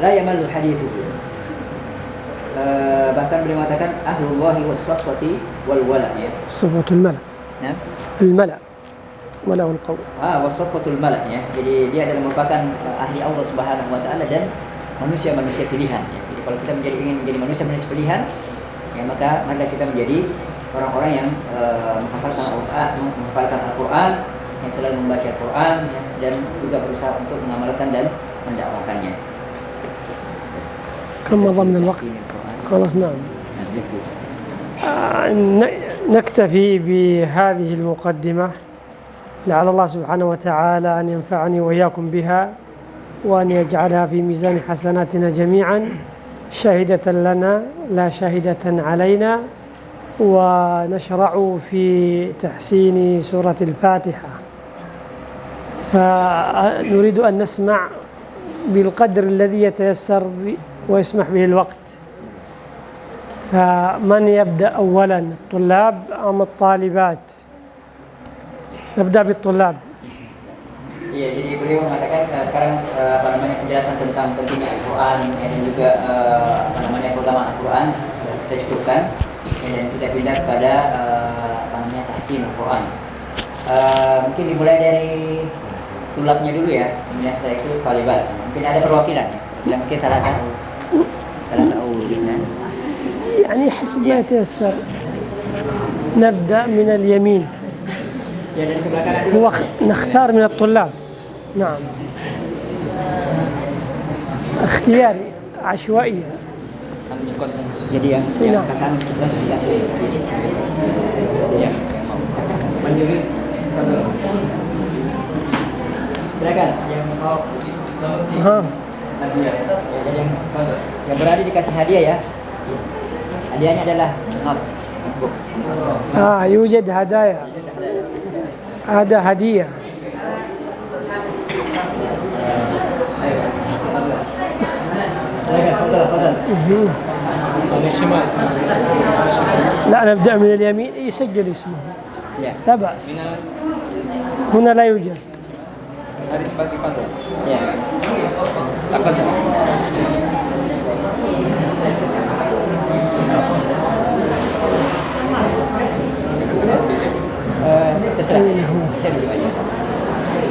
la yamallu hadithuhu. Bahkan beliau mengatakan ahlullahi was-safwati wal wala ya. صفة الملأ. Nah, الملأ ولا القوم. wasfatul malak ya. Jadi dia adalah merupakan ahli Allah Subhanahu wa taala dan manusia-manusia pilihan ya. Jadi kalau kita ingin menjadi manusia-manusia pilihan ya, maka marilah kita menjadi orang-orang yang menghafalkan Al-Quran, yang selalu membaca Al-Quran ya, dan juga berusaha untuk mengamalkan dan mendakwakannya. كم مضى من الوقت؟ خلاص نعم. نكتفي بهذه المقدمة. لعل الله سبحانه وتعالى أن ينفعني وإياكم بها وأن يجعلها في ميزان حسناتنا جميعا شاهدة لنا لا شاهدة علينا. ونشرع في تحسين سورة الفاتحة، فنريد أن نسمع بالقدر الذي يتيسر ويسمح به الوقت. فمن يبدأ أولا، الطلاب أم الطالبات؟ نبدأ بالطلاب. Iya, jadi beliau mengatakan sekarang penjelasan tentang pentingnya Al-Quran ya, dan juga keutamaan Al-Quran kita cukupkan ya, dan kita pindah kepada tahsin Al-Quran. Mungkin dimulai dari tulabnya dulu ya, kemudian setelah itu talibat. Mungkin ada perwakilan ya, dan mungkin salah tahu يعني حسب ما يتيسر. نبدأ من اليمين. Ya, dari sebelah kanan هو dulu. نختار من الطلاب. نعم. اختياري عشوائي. Jadi yang kanan sebelah dikasih. Ya. Mandiri. Silakan yang mau ها. hadiah. Ya, jadi yang berada dikasih hadiah ya. Hadiahnya adalah notebook. يوجد هدايا. هذا هدية. لا نبدأ من اليمين، يسجل اسمه Ya. لا بأس. هنا لا يوجد. Ya. Terserah. أين هو؟ Saya dulu aja.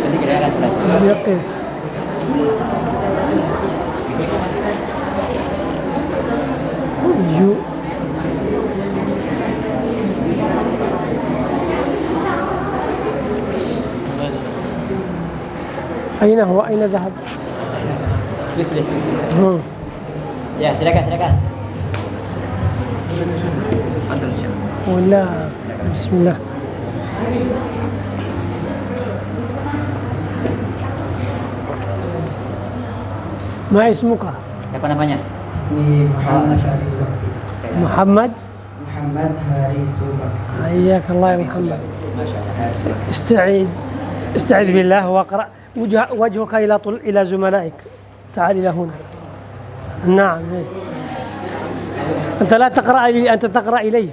Nanti kita akan selanjutnya. يقف. يو أين هو؟ أين ذهب؟ Yusli. هم. Ya, silakan. ولا بسم الله. ما اسمك؟ Siapa namanya? Ismi Muhammad Haris Bakti. محمد. Muhammad Haris Bakti. حياك الله يا محمد. Masya Allah. استعذ بالله واقرأ وجهك إلى زملائك. تعال إلى هنا. نعم. أنت لا تقرأ لي، أنت تقرأ إلي.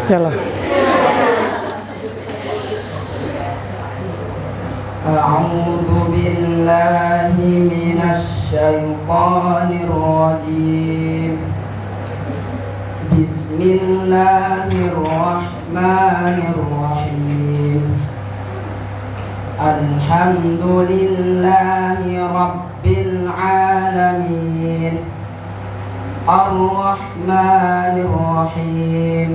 يلا. أعوذ بالله من الشيطان الرجيم. بسم الله الرحمن الرحيم. الحمد لله رب العالمين. الرحمن الرحيم.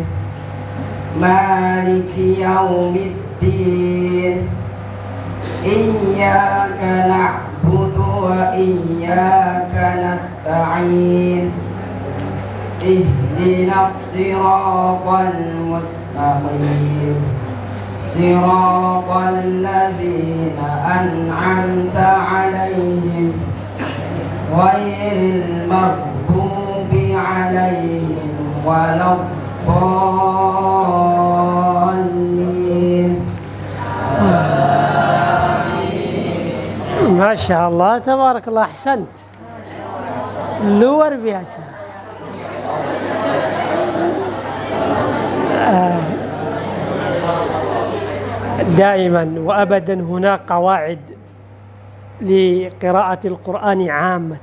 مالك يوم الدين. إياك نعبد وإياك نستعين. اهدنا الصراط المستقيم. صراط الذين أنعمت عليهم غير المغضوب عليهم ولا الضالين. ما شاء الله تبارك الله، أحسنت. لور بياسة. دائما وأبدا هناك قواعد لقراءة القرآن عامة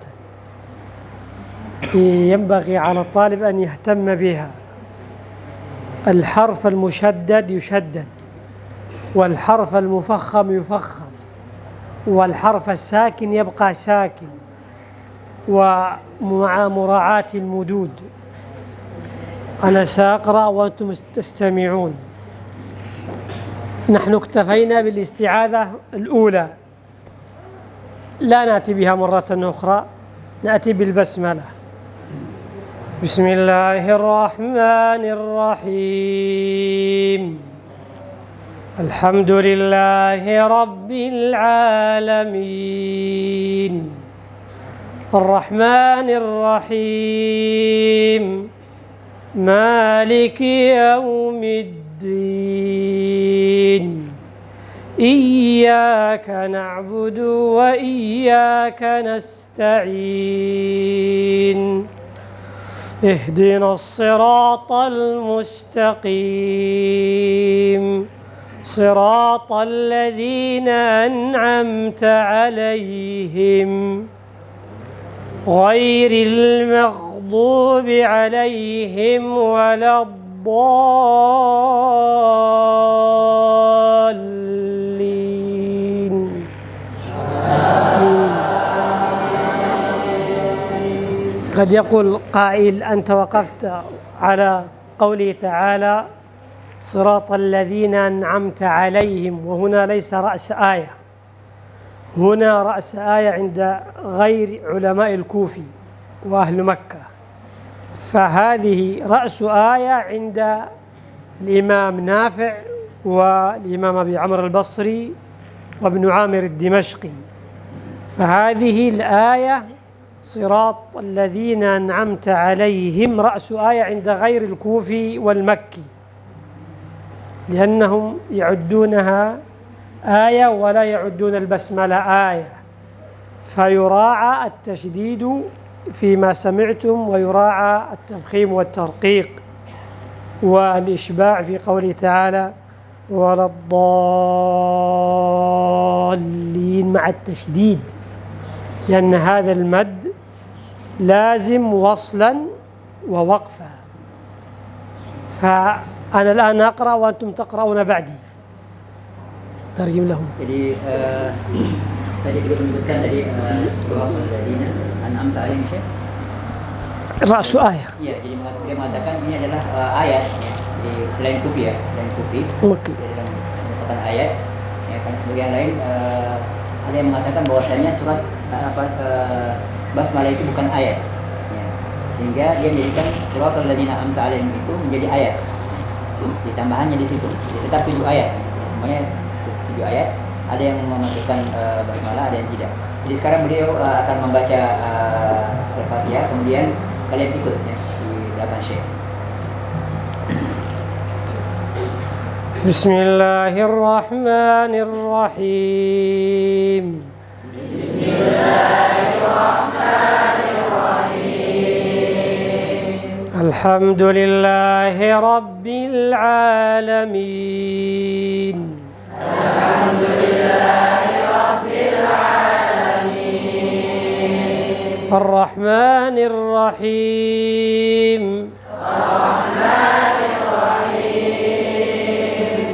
ينبغي على الطالب أن يهتم بها. الحرف المشدد يشدد، والحرف المفخم يفخم، والحرف الساكن يبقى ساكن، ومع مراعاة المدود. أنا سأقرأ وأنتم تستمعون. نحن اكتفينا بالاستعاذة الأولى، لا نأتي بها مرة أخرى، نأتي بالبسملة. بسم الله الرحمن الرحيم. الحمد لله رب العالمين. الرحمن الرحيم. مالك يوم الدين. إياك نعبد وإياك نستعين. اهدنا الصراط المستقيم. صراط الذين أنعمت عليهم غير المغضوب عليهم ولا الضالين. قد يقول قائل: أنت وقفت على قوله تعالى صراط الذين أنعمت عليهم، وهنا ليس رأس آية، هنا رأس آية عند غير علماء الكوفي وأهل مكة، فهذه رأس آية عند الإمام نافع والإمام أبي عمرو البصري وابن عامر الدمشقي. فهذه الآية صراط الذين أنعمت عليهم رأس آية عند غير الكوفي والمكي، لأنهم يعدونها آية ولا يعدون البسملة آية، فيراعى التشديد فيما سمعتم ويراعى التفخيم والترقيق والإشباع في قوله تعالى ولا الضالين مع التشديد، لأن هذا المد لازم وصلا ووقفا. فأنا الآن أقرأ وأنتم تقرؤون بعدي. ترجم لهم. Jadi tadi kita menyebutkan dari surah Al-Ladina An'amta alaihim Syekh. Ra'su ayat. Iya, jadi dia mengatakan ini adalah ayat ya. Jadi selain kufi ya, selain kufi. Oke. Dia dalam merupakan ayat. Ya, karena sebagian lain ada yang mengatakan bahwasanya surat basmalah itu bukan ayat. Ya. Sehingga dia menjadikan surat al-ladzina an'amta 'alaihim itu menjadi ayat. Ditambahannya di situ. Jadi tetap 7 ayat. Ya, semuanya 7 ayat. Ada yang memasukkan basmalah, ada yang tidak. Jadi sekarang beliau akan membaca Al-Fatihah, kemudian kalian ikut ya di belakang Syekh. Bismillahirrahmanirrahim. Alhamdulillahi Rabbil Alamin. الرحمن الرحيم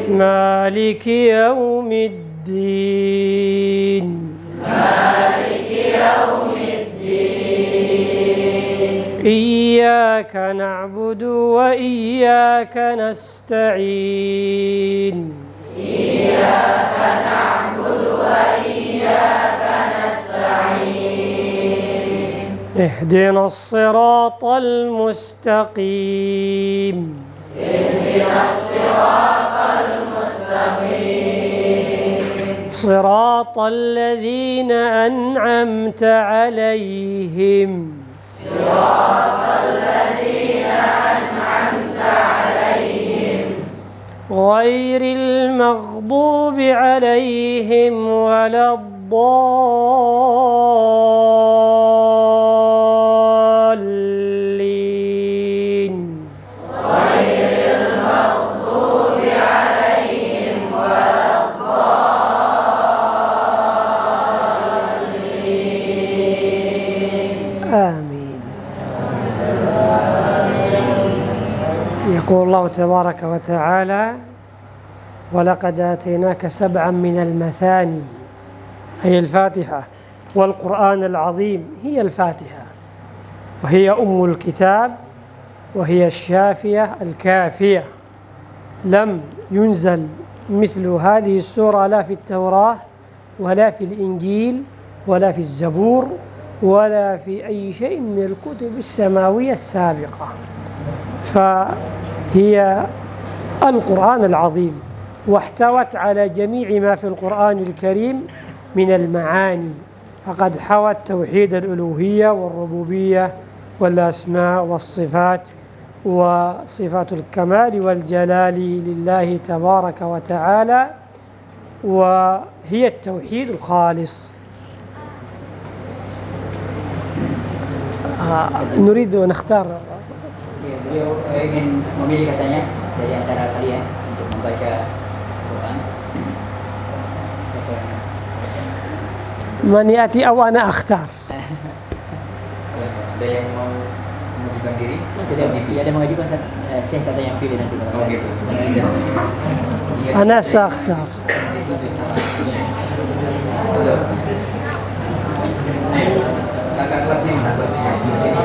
مالك يوم الدين إياك نعبد وإياك نستعين اهدنا الصراط المستقيم صراط الذين أنعمت عليهم غير المغضوب عليهم ولا الضالين آمين. يقول الله تبارك وتعالى: ولقد آتيناك 7 من المثاني، هي الفاتحة، والقرآن العظيم هي الفاتحة، وهي أم الكتاب، وهي الشافية الكافية. لم ينزل مثل هذه السورة لا في التوراة ولا في الإنجيل ولا في الزبور ولا في أي شيء من الكتب السماوية السابقة، فهي القرآن العظيم، واحتوت على جميع ما في القرآن الكريم من المعاني، فقد حوت توحيد الألوهية والربوبية والأسماء والصفات وصفات الكمال والجلال لله تبارك وتعالى، وهي التوحيد الخالص. نريد أن نختار. Beliau ingin memilih katanya dari antara kalian untuk membaca Quran. من يأتي أو أنا أختار. Ada yang mau mengajukan diri? Tidak ada mengajukan Syekh kata yang pilih nanti. Oh gitu. أنا سأختار. Kakak kelasnya mana? Kelasnya di sini.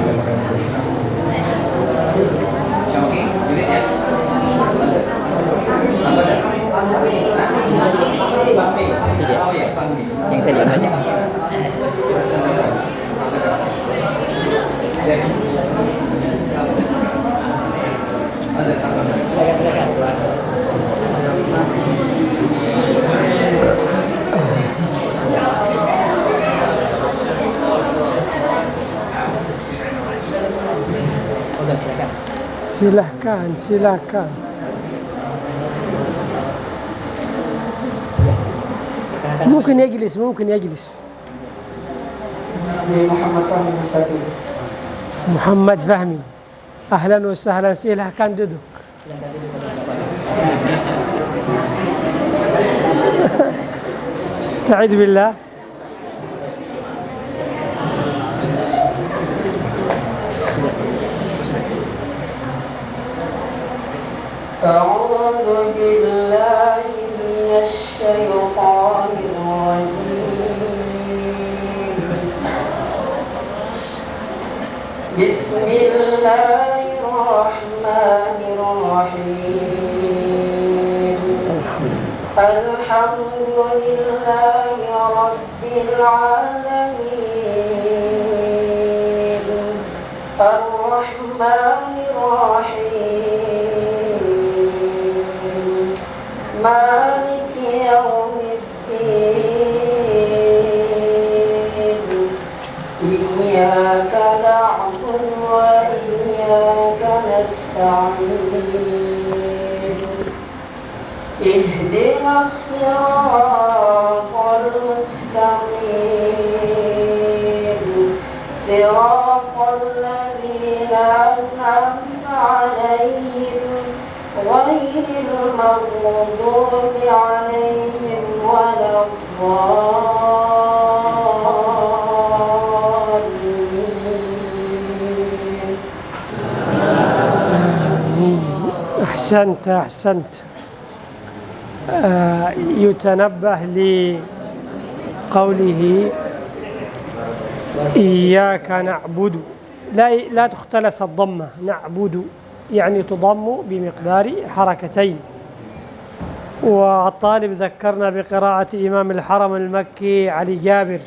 Oke, unit ya. Oh ya, Fahmi. Yang tadi banyak. Silakan. ممكن يجلس. اسمي محمد فهمي مستقيم. محمد فهمي، أهلا وسهلا. silakan duduk. استعذ بالله. أعوذ بالله من الشيطان الرجيم. بسم الله الحمد لله رب العالمين الرحمن الرحيم مالك يوم الدين إياك نعبد وإياك نستعين اهدنا الصراط المستقيم صراط الذين أنعمت عليهم غير المغضوب عليهم ولا الضالين. أحسنت. يتنبه لقوله إياك نعبد، لا تختلس الضمة، نعبد يعني تضم بمقدار حركتين. والطالب ذكرنا بقراءة إمام الحرم المكي علي جابر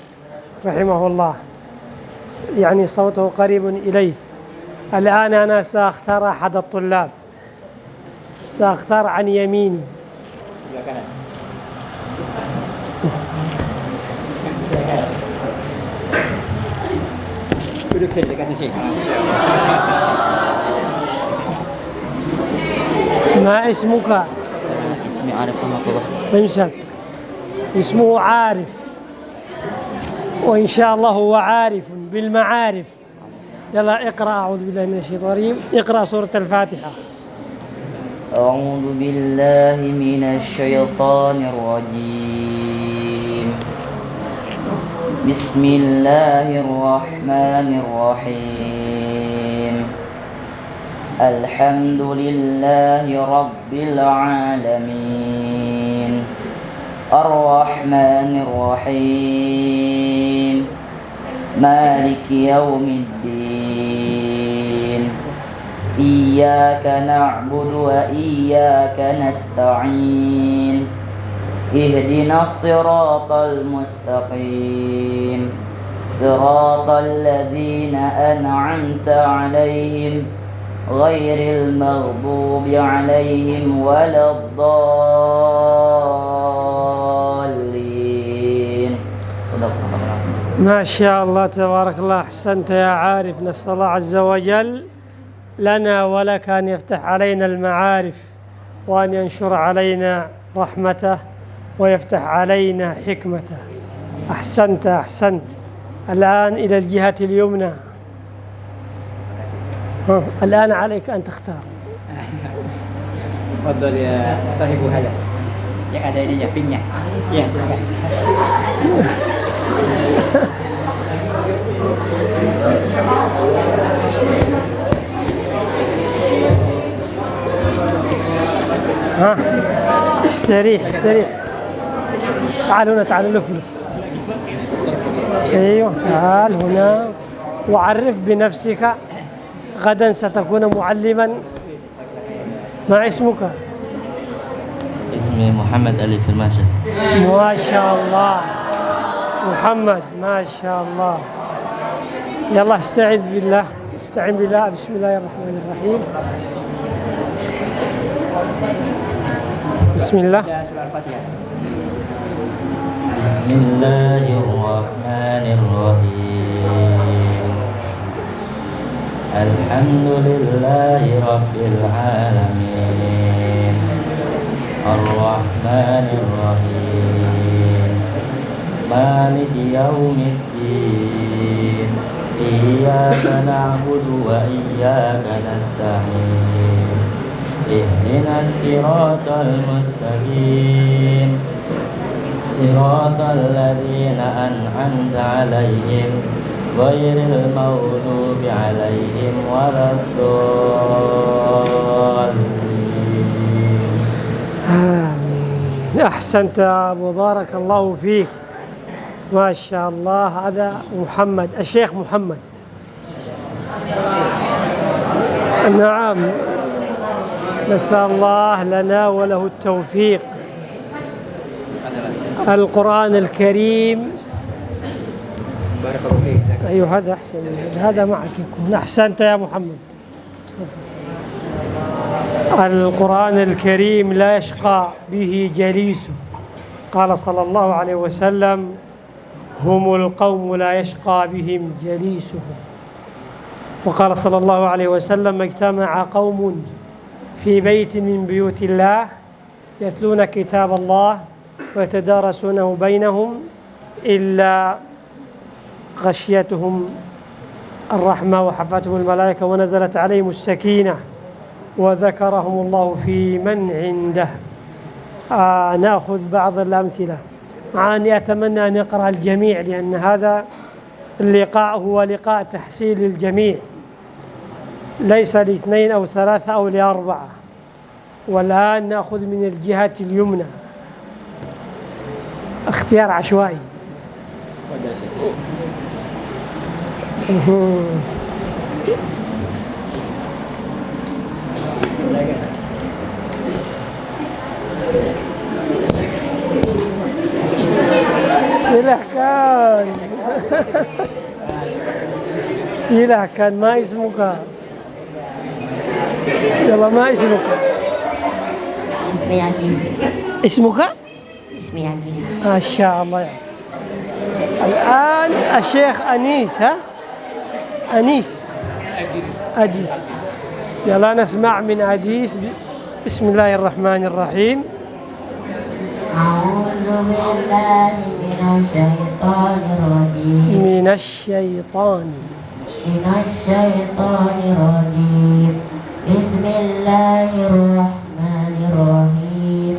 رحمه الله، يعني صوته قريب إليه. الآن أنا سأختار أحد الطلاب، سأختار عن يميني. ما اسمك؟ اسمي عارف رحمة الله. امسك. اسمه عارف، وإن شاء الله هو عارف بالمعارف. يلا اقرأ. أعوذ بالله من الشيطان الرجيم. اقرأ سورة الفاتحة. أعوذ بالله من الشيطان الرجيم. بسم الله الرحمن الرحيم. الحمد لله رب العالمين الرحمن الرحيم مالك يوم الدين إياك نعبد وإياك نستعين اهدنا الصراط المستقيم صراط الذين أنعمت عليهم غير المغضوب عليهم ولا الضالين. صدق الله. ما شاء الله تبارك الله. أحسنت يا عارف. نسأل الله عز وجل لنا ولك أن يفتح علينا المعارف، وأن ينشر علينا رحمته، ويفتح علينا حكمته. أحسنت. الآن إلى الجهة اليمنى. الآن عليك أن تختار. تفضل يا صاحب هذا. Yang ada ini ya pinknya. Ya, silakan. استريح. تعال هنا، تعال لفلف. ايوه تعال هنا وعرف بنفسك. غدا ستكون معلما. ما اسمك؟ اسمي محمد ألي في المهجر. ما شاء الله محمد، ما شاء الله. يلا استعذ بالله، استعن بالله. بسم الله الرحمن الرحيم. بسم الله. بسم الله الرحمن الرحيم. الحمد لله رب العالمين الرحمن الرحيم مالك يوم الدين إياك نعبد وإياك نستعين اهدنا الصراط المستقيم صراط الذين أنعمت عليهم غير المغضوب عليهم ولا الضالين. آمين. أحسنت وبارك الله فيك. ما شاء الله. هذا محمد، الشيخ محمد. نعم، نسأل الله لنا وله التوفيق. القرآن الكريم. بارك الله فيك. أيوه هذا أحسن، هذا معك يكون. أحسنت يا محمد. تفضل. القرآن الكريم لا يشقى به جليسه، قال صلى الله عليه وسلم: هم القوم لا يشقى بهم جليسهم. وقال صلى الله عليه وسلم: اجتمع قوم في بيت من بيوت الله يتلون كتاب الله ويتدارسونه بينهم إلا غشيتهم الرحمة وحفتهم الملائكة ونزلت عليهم السكينة وذكرهم الله في من عنده. نأخذ بعض الأمثلة، مع أني أتمنى أن يقرأ الجميع، لأن هذا اللقاء هو لقاء تحصيل الجميع، ليس لاثنين أو ثلاثة أو لأربعة. والآن نأخذ من الجهة اليمنى، اختيار عشوائي. silahkan ما اسمك؟ يلا ما اسمك؟ اسمي عبيس. اسمك؟ اسمي عبيس. ما شاء الله. الآن الشيخ أنيس. ها؟ أنيس أديس. يلا نسمع من أديس. بسم الله الرحمن الرحيم. أعوذ بالله من الشيطان الرجيم. من الشيطان الرجيم. بسم الله الرحمن الرحيم.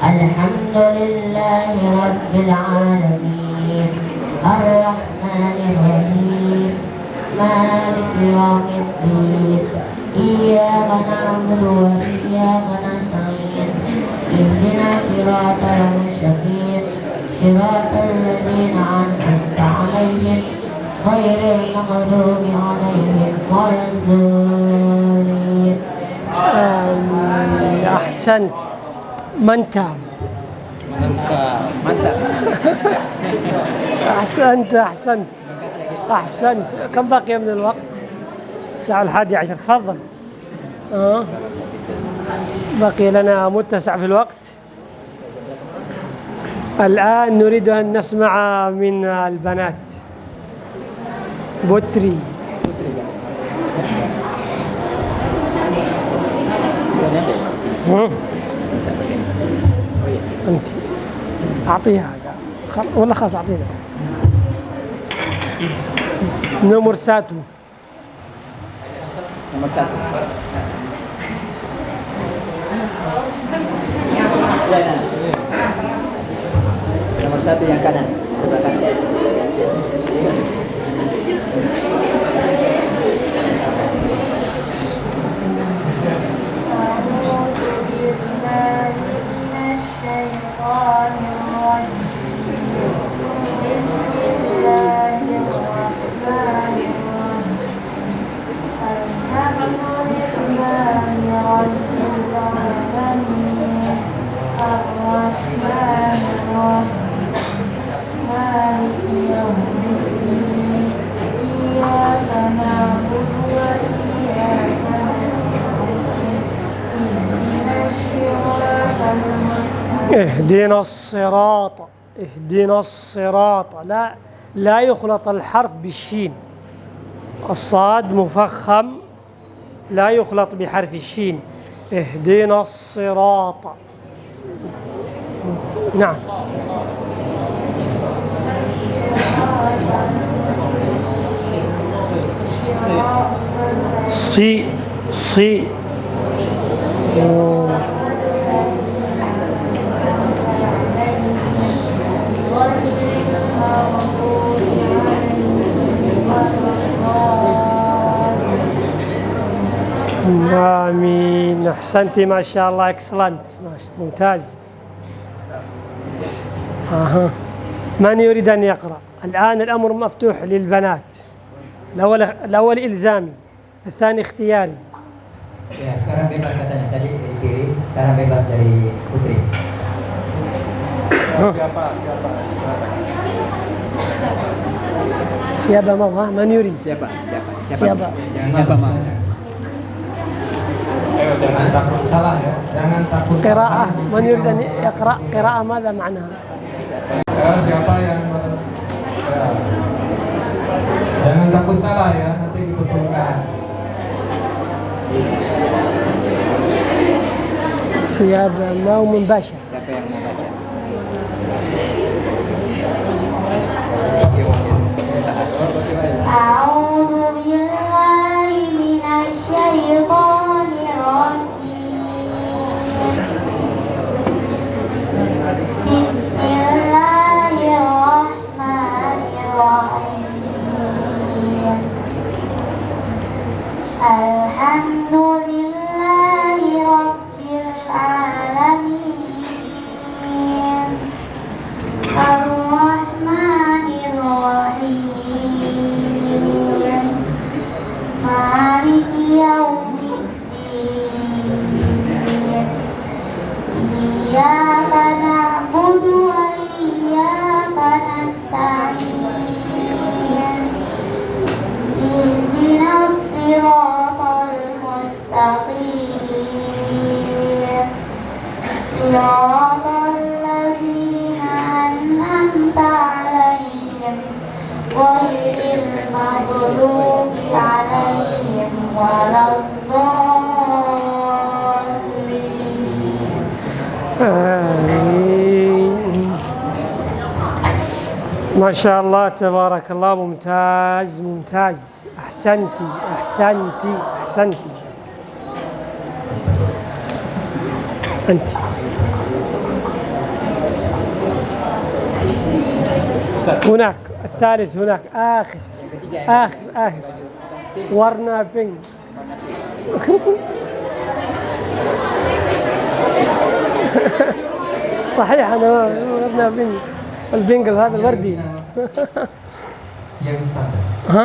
الحمد لله رب العالمين الرحمن الرحيم مالك يوم الدين إياك نعبد وإياك نستعين اهدنا صراط المستقيم صراط الذين أنعمت عليهم غير المغضوب عليهم ولا الضالين. أحسنت. mantap. أحسنت. كم بقي من الوقت؟ الساعة 11. تفضل. بقي لنا متسع في الوقت. الآن نريد أن نسمع من البنات. بطري. أنت أعطيها ولا خلاص أعطيها. نمر ساتو. Nomor 1 yang kanan. اهدنا الصراط. اهدنا الصراط. لا يخلط الحرف بالشين. الصاد مفخم لا يخلط بحرف الشين. اهدنا الصراط. نعم. صي. آمين. أحسنتي ما شاء الله. اكسلنت. ممتاز. من يريد أن يقرأ؟ الآن الأمر مفتوح للبنات. الأول إلزامي، الثاني اختياري. Ya, sekarang bebas katanya tadi dari kiri, sekarang bebas dari Putri. Siapa mau? Man yurid? Siapa? Siapa? Siapa mau? Ayo, jangan takut salah ya. Jangan takut قراءة salah. من يريد أن يقرأ قراءة ماذا معناها؟ Siapa yang ya. Jangan takut salah ya, nanti dibetulkan. siapa mau membaca? Siapa yang mau baca? أعوذ بالله من الشيطان الرجيم بسم الله الرحمن الرحيم الحمد لله رب العالمين الرحمن الرحيم مالك يوم الدين إياك نعبد وإياك نستعين اهدنا الصراط المستقيم صراط الذين أنعمت عليهم غير المغضوب عليهم ولا الضالين آمين. ما شاء الله تبارك الله ممتاز ممتاز أحسنتي أحسنتي أحسنتي أنت هناك الثالث هناك آخر ورنا بينج صحيح أنا ورنا بينج البنجل هذا الوردي Yang standar. ها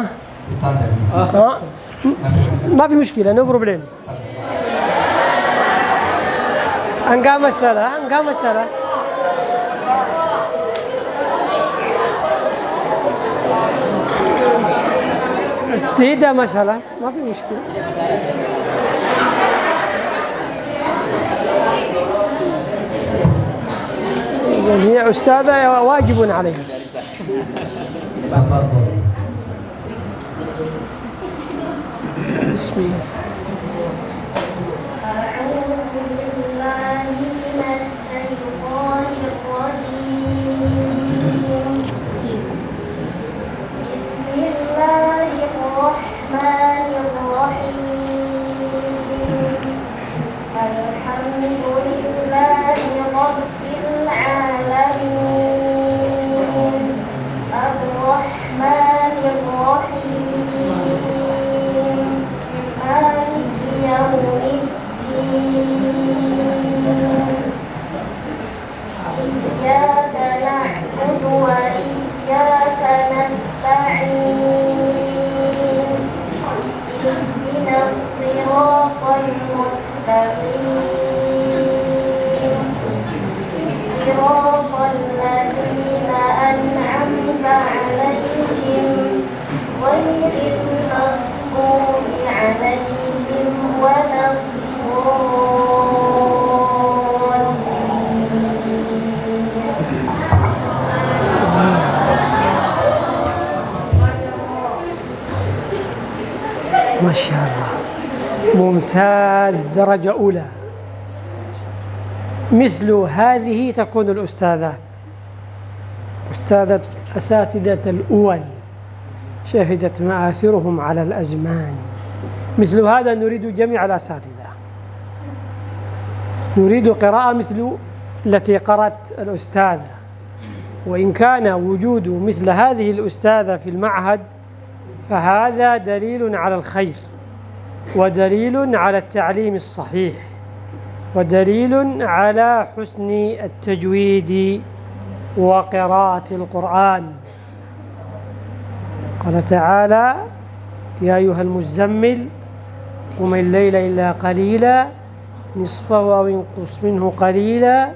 Standar. ها ما في مشكلة نو بروبليم انقام السنة تيدا مسألة ما في مشكلة يعني هي أستاذة واجب عليها بسم الله أعوذ بالله من الشيطان الرجيم بسم الله الرحمن الرحيم الحمد لله رب العالمين الرحمن الرحيم مالك يوم الدين إياك نعبد وإياك نستعين اهدنا الصراط المستقيم صراط الذين أنعمت عليهم غير المغضوب عليهم ولا ما شاء الله ممتاز درجة أولى مثل هذه تكون الأستاذات أساتذة الأول شهدت مآثرهم على الأزمان مثل هذا نريد جميع الأساتذة نريد قراءة مثل التي قرأت الأستاذة وإن كان وجود مثل هذه الأستاذة في المعهد فهذا دليل على الخير ودليل على التعليم الصحيح ودليل على حسن التجويد وقراءة القرآن قال تعالى يا أيها المزمل قم الليل إلا قليلا نصفه أو انقص منه قليلا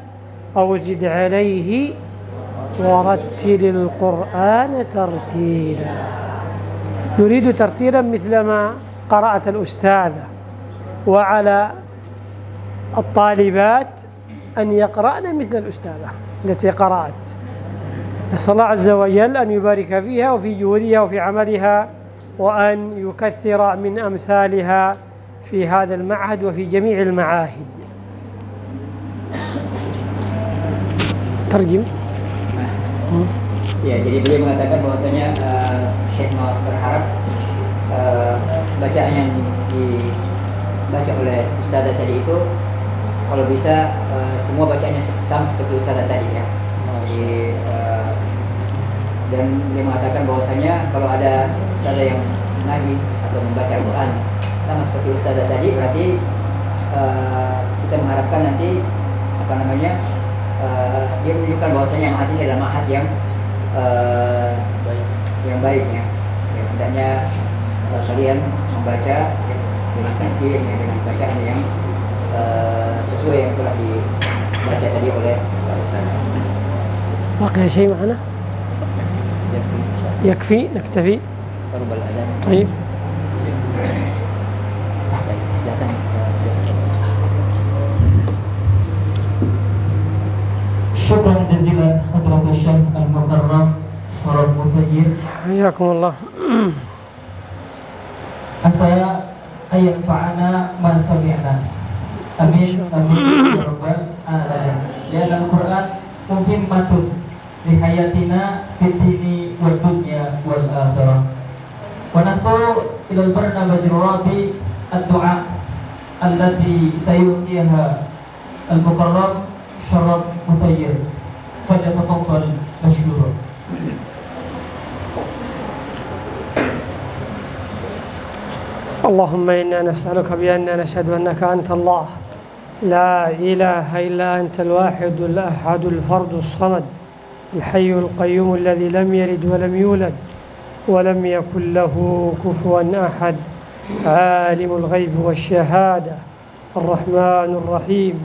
أو زد عليه ورتل القرآن ترتيلا. نريد ترتيلا مثل ما قرأت الأستاذة، وعلى الطالبات أن يقرأن مثل الأستاذة التي قرأت. نسأل الله عز وجل أن يبارك فيها وفي جهودها وفي عملها، وأن يكثر من أمثالها في هذا المعهد وفي جميع المعاهد. ترجم. Ya, jadi beliau mengatakan bahwasanya Syekh berharap bacaan yang dibaca oleh Ustazah tadi itu kalau bisa semua bacaannya sama seperti Ustazah tadi ya. Jadi, dan beliau mengatakan bahwasanya kalau ada Ustazah yang mengaji atau membaca Al-Quran sama seperti Ustazah tadi, berarti kita mengharapkan nanti dia menunjukkan bahwasanya ma'had ini adalah ma'had yang baik ya. Hendaknya kalian membaca dengan tartil, dengan bacaan yang sesuai yang telah dibaca tadi oleh Pak Ustaz. بقي شيء معنا؟ يكفي نكتفي. طيب. شكرا جزيلا حضرة الشيخ المكرم ورب مفير. حياكم الله. Asaya ayat fa'ana ma sami'na. Amin amin ya rabbal alamin. Ya, Al-Quran muhimmatun li hayatina fid dini wad dunya wal akhirah. Wa nahnu ila al-barnamij ar-rabi ad-du'a allati sayulqiha al-mukarram Syaraf Mutayyir. Falyatafaddal mashkura. اللهم إنا نسألك بأننا نشهد أنك أنت الله لا إله إلا أنت الواحد الأحد الفرد الصمد الحي القيوم الذي لم يلد ولم يولد ولم يكن له كفوا أحد عالم الغيب والشهادة الرحمن الرحيم.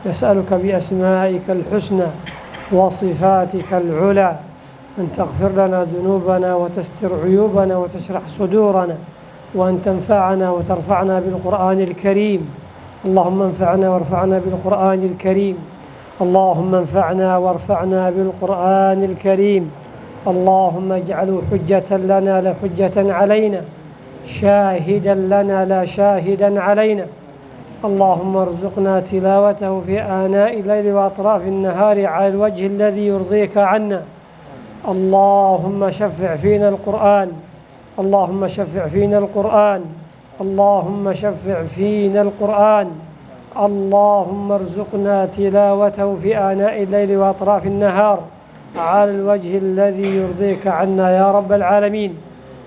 نسألك بأسمائك الحسنى وصفاتك العلى أن تغفر لنا ذنوبنا وتستر عيوبنا وتشرح صدورنا، وأن تنفعنا وترفعنا بالقرآن الكريم. اللهم انفعنا وارفعنا بالقرآن الكريم. اللهم انفعنا وارفعنا بالقرآن الكريم. اللهم اجعله حجة لنا لا حجة علينا، شاهدا لنا لا شاهدا علينا. اللهم ارزقنا تلاوته في آناء الليل وأطراف النهار على الوجه الذي يرضيك عنا. اللهم شفع فينا القرآن. اللهم شفع فينا القرآن. اللهم شفع فينا القرآن. اللهم ارزقنا تلاوته في آناء الليل وأطراف النهار على الوجه الذي يرضيك عنا يا رب العالمين.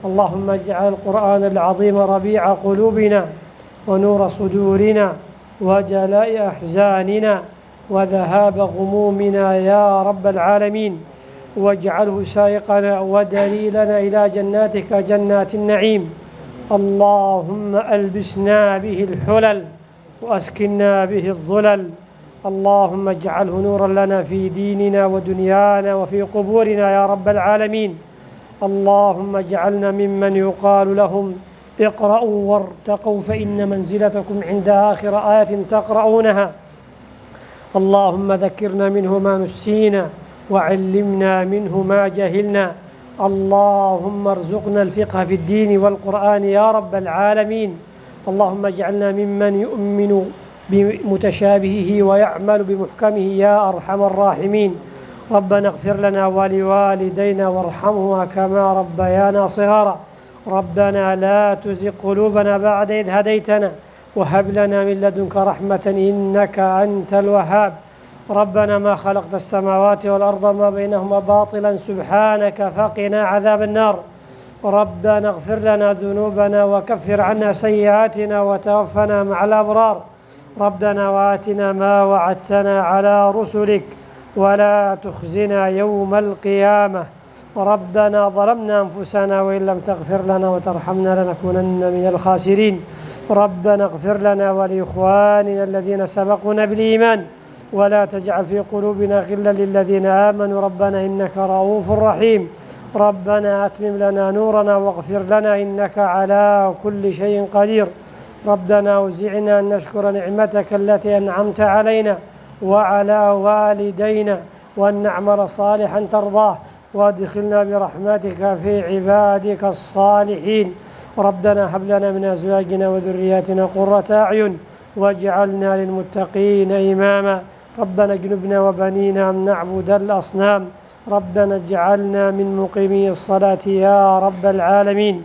اللهم اجعل القرآن العظيم ربيع قلوبنا ونور صدورنا وجلاء أحزاننا وذهاب غمومنا يا رب العالمين، واجعله سائقنا ودليلنا إلى جناتك جنات النعيم. اللهم ألبسنا به الحلل وأسكننا به الظلل. اللهم اجعله نورا لنا في ديننا ودنيانا وفي قبورنا يا رب العالمين. اللهم اجعلنا ممن يقال لهم اقرأوا وارتقوا فإن منزلتكم عند آخر آية تقرؤونها. اللهم ذكرنا منه ما نسينا وعلمنا منه ما جهلنا. اللهم ارزقنا الفقه في الدين والقرآن يا رب العالمين. اللهم اجعلنا ممن يؤمن بمتشابهه ويعمل بمحكمه يا أرحم الراحمين. ربنا اغفر لنا ولوالدينا وارحمهما كما ربيانا صغارا. ربنا لا تزغ قلوبنا بعد إذ هديتنا وهب لنا من لدنك رحمة إنك أنت الوهاب. ربنا ما خلقت السماوات والأرض ما بينهما باطلا سبحانك فقنا عذاب النار. ربنا اغفر لنا ذنوبنا وكفر عنا سيئاتنا وتوفنا مع الأبرار. ربنا وآتنا ما وعدتنا على رسلك ولا تخزنا يوم القيامة. ربنا ظلمنا أنفسنا وإن لم تغفر لنا وترحمنا لنكونن من الخاسرين. ربنا اغفر لنا ولإخواننا الذين سبقونا بالإيمان ولا تجعل في قلوبنا غلا للذين آمنوا ربنا إنك رؤوف رحيم. ربنا أتمم لنا نورنا واغفر لنا إنك على كل شيء قدير. ربنا أوزعنا أن نشكر نعمتك التي أنعمت علينا وعلى والدينا وأن نعمل صالحا ترضاه وادخلنا برحمتك في عبادك الصالحين. ربنا هب لنا من أزواجنا وذرياتنا قرة أعين واجعلنا للمتقين إماما. ربنا اجنبنا وبنينا أن نعبد الأصنام. ربنا اجعلنا من مقيمي الصلاة يا رب العالمين.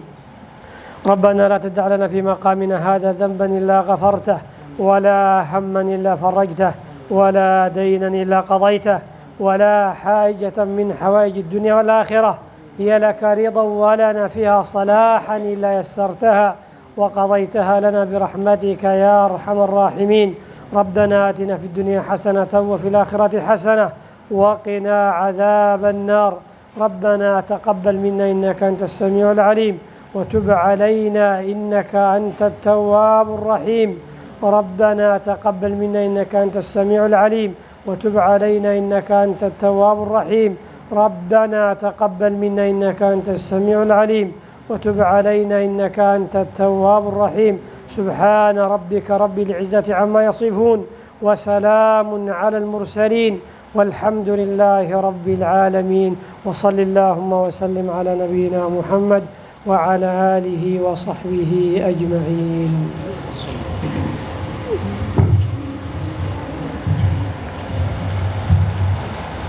ربنا لا تدع لنا في مقامنا هذا ذنبا إلا غفرته ولا هما إلا فرجته ولا دينا إلا قضيته ولا حاجة من حوائج الدنيا والآخرة هي لك رضا ولنا فيها صلاحا إلا يسرتها وقضيتها لنا برحمتك يا أرحم الراحمين. ربنا آتنا في الدنيا حسنة وفي الآخرة حسنة وقنا عذاب النار. ربنا تقبل منا إنك أنت السميع العليم وتب علينا إنك أنت التواب الرحيم. ربنا تقبل منا إنك أنت السميع العليم وتب علينا إنك أنت التواب الرحيم. ربنا تقبل منا إنك أنت السميع العليم وتب علينا إنك أنت التواب الرحيم. سبحان ربك رب العزة عما يصفون وسلام على المرسلين والحمد لله رب العالمين. وصل اللهم وسلم على نبينا محمد وعلى آله وصحبه أجمعين.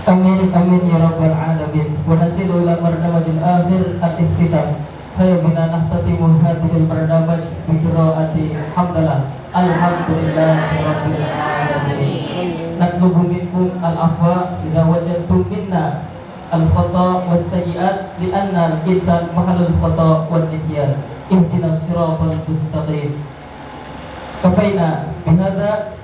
Amin amin ya rabbal alamin. Wa nasilu ila barnamajil akhir al-ikhtitam. Haya bina nahtatimu hadhil barnamaj bi qiraati hamdalah. Alhamdulillahi rabbil alamin. Natlubu minkum al-afwa idza wajadtum minna al-khata' was-sayyi'at li'anna al-insan mahallul khata' wan nisyan. Ihdinas siratal mustaqim. Kafaina bihadza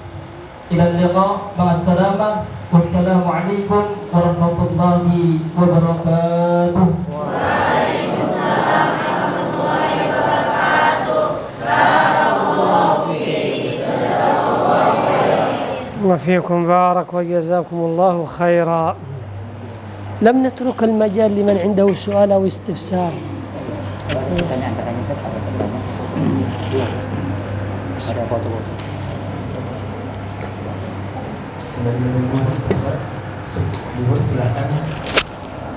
ila al-liqa' ma'a salamah. Wassalamualaikum warahmatullahi wabarakatuh. Waalaikumsalam warahmatullahi wabarakatuh. Barakallahu fiik. Jazakallahu khairan. وفيكم بارك وجزاكم الله خيرا. لم نترك المجال لمن عنده سؤال أو استفسار. Ibu silakan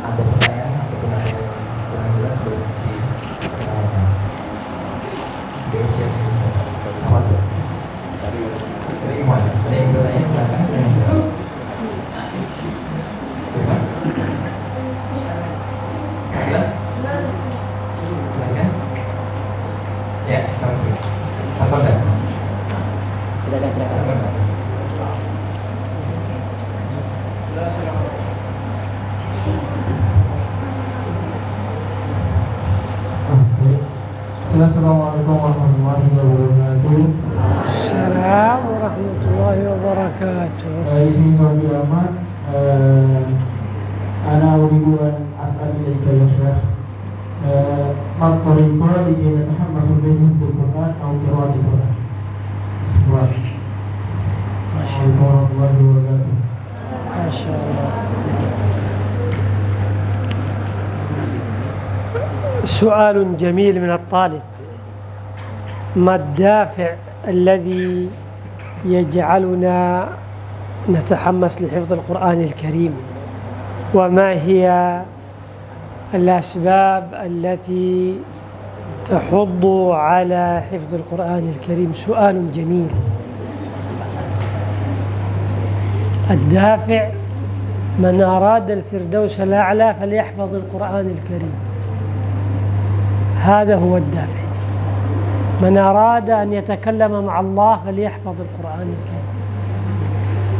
ada pertanyaan atau kurang jelas boleh di apa tuh? Dari mana? Dari yang bertanya silakan. Silakan. Ya, silakan. Silakan. Assalamualaikum warahmatullahi wabarakatuh. السلام ورحمة الله وبركاته. Isi Saudi Ahmad. Ana uridu an as'al ilaika ya Syekh. Ma tariqa li natahammasu bihi fil Qur'an aw qira'atil Qur'an. Bismillah. Assalamualaikum warahmatullahi wabarakatuh. ما شاء الله. سؤال جميل من الطالب. ما الدافع الذي يجعلنا نتحمس لحفظ القرآن الكريم؟ وما هي الأسباب التي تحض على حفظ القرآن الكريم؟ سؤال جميل. الدافع من أراد الفردوس الأعلى فليحفظ القرآن الكريم. هذا هو الدافع. من أراد أن يتكلم مع الله فليحفظ القرآن الكريم.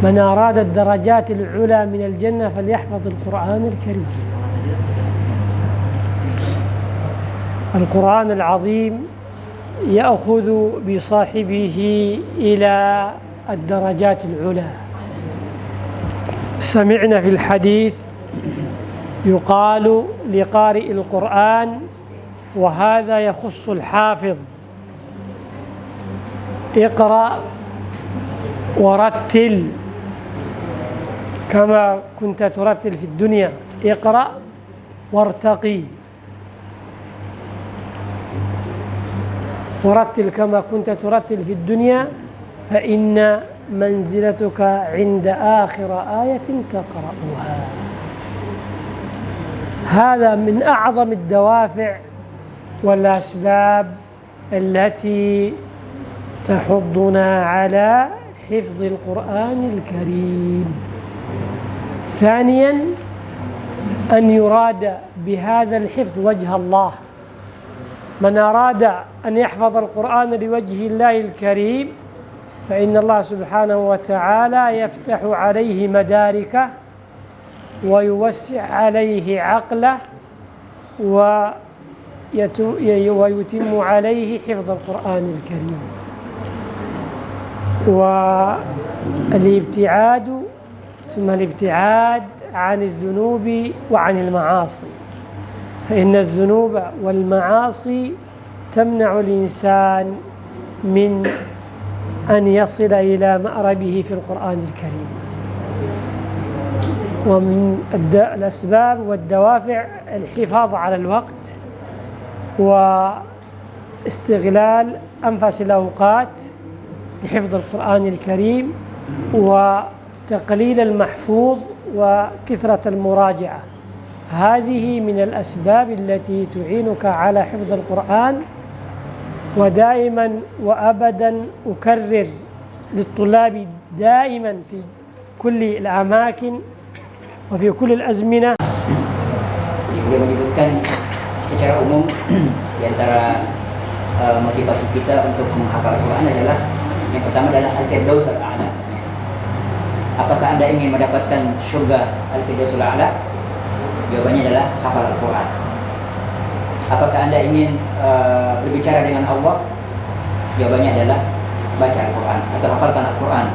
من أراد الدرجات العلى من الجنة فليحفظ القرآن الكريم. القرآن العظيم يأخذ بصاحبه إلى الدرجات العلى. سمعنا في الحديث يقال لقارئ القرآن وهذا يخص الحافظ: اقرأ ورتل كما كنت ترتل في الدنيا اقرأ وارتقي ورتل كما كنت ترتل في الدنيا فإن منزلتك عند آخر آية تقرأها. هذا من أعظم الدوافع والأسباب التي تحضنا على حفظ القرآن الكريم. ثانيا أن يراد بهذا الحفظ وجه الله. من أراد أن يحفظ القرآن لوجه الله الكريم فإن الله سبحانه وتعالى يفتح عليه مداركه ويوسع عليه عقله ويتم عليه حفظ القرآن الكريم. والابتعاد ثم الابتعاد عن الذنوب وعن المعاصي، فإن الذنوب والمعاصي تمنع الإنسان من أن يصل إلى مأربه في القرآن الكريم. ومن الأسباب والدوافع الحفاظ على الوقت واستغلال أنفس الأوقات لحفظ القرآن الكريم وتقليل المحفوظ وكثرة المراجعة. هذه من الأسباب التي تعينك على حفظ القرآن. ودائما وأبدا أكرر للطلاب دائما في كل الأماكن وفي كل الأزمنة. Beliau menyebutkan secara umum di antara motivasi kita untuk menghafal Al-Quran adalah yang pertama adalah Al-Firdaus Al-A'la. Apakah Anda ingin mendapatkan surga Al-Firdaus Al-A'la? Jawabannya adalah hafal Al-Quran. Apakah Anda ingin berbicara dengan Allah? Jawabannya adalah baca Al-Quran atau hafalkan Al-Quran.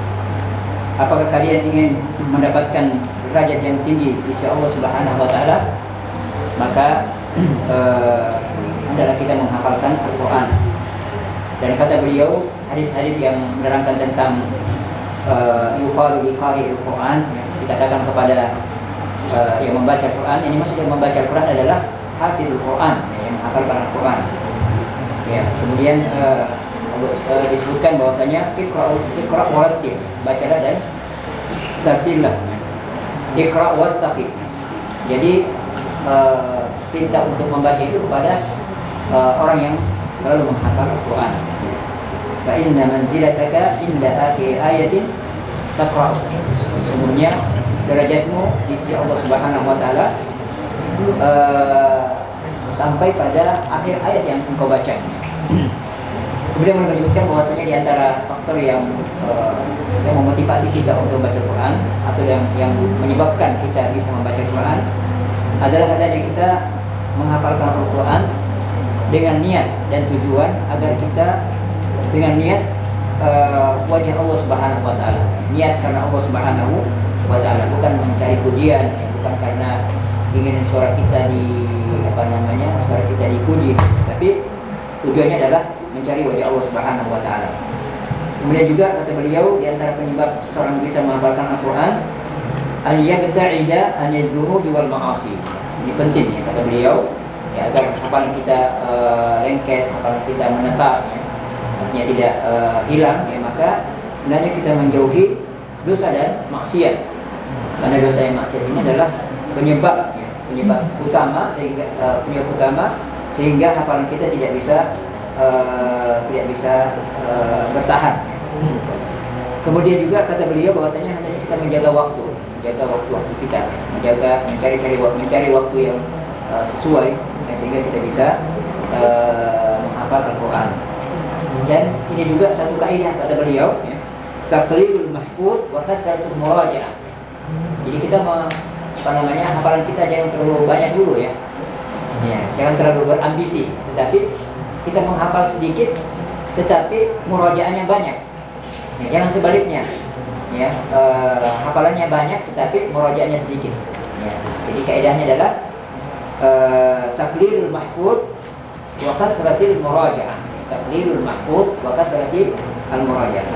Apakah kalian ingin mendapatkan derajat yang tinggi di sisi Allah Subhanahu wa taala? Maka adalah kita menghafalkan Al-Quran. Dan kata beliau, hadis-hadis yang menerangkan tentang yuqalu liqari Al-Quran, dikatakan kepada yang membaca Al-Quran, ini maksudnya membaca Al-Quran adalah hafizul Quran, yang menghafalkan Al-Quran. Ya, kemudian disebutkan bahwasanya iqra warattil, bacalah dan tartillah. Iqra wattaqi. Jadi perintah untuk membaca itu kepada orang yang selalu menghafal Al-Quran. Fa inna manzilataka inda akhir ayatin taqra. Sesungguhnya derajatmu di sisi Allah Subhanahu wa taala sampai pada akhir ayat yang engkau baca. Kemudian menyebutkan bahwasanya di antara faktor yang memotivasi kita untuk membaca Al-Quran atau yang menyebabkan kita bisa membaca Al-Quran adalah adanya kita menghafalkan Al-Quran dengan niat dan tujuan agar kita dengan niat wajah Allah Subhanahu wa taala. Niat karena Allah Subhanahu wa taala, bukan mencari pujian, bukan karena ingin suara kita suara kita dipuji, tapi tujuannya adalah mencari wajah Allah Subhanahu wa taala. Kemudian juga kata beliau, di antara penyebab seorang bisa menghafalkan Al-Quran an yabta'ida anil dhunubi wal ma'asi. Ini penting ya, kata beliau, ya, agar hafalan kita lengket, hafalan kita menetap, ya, artinya tidak hilang, ya, maka hendaknya kita menjauhi dosa dan maksiat. Karena dosa yang maksiat ini adalah penyebab utama sehingga hafalan kita tidak bisa bertahan. Kemudian juga kata beliau bahwasanya hendaknya kita menjaga waktu kita, mencari waktu yang sesuai, ya, sehingga kita bisa menghafal Al-Quran. Dan ini juga satu kaidah kata beliau, ya, taqlilul mahfuz wa kasratul murajaah. Jadi kita hafalan kita jangan terlalu banyak dulu, ya. Jangan terlalu berambisi, tetapi kita menghafal sedikit tetapi murajaahnya banyak. Ya, jangan sebaliknya. Ya, hafalannya banyak tetapi murajaahnya sedikit. Ya, jadi kaidahnya adalah taqlilul mahfuz wa kasratil murajaah. Taqlilul mahfuz wa kasratil al-murajaah.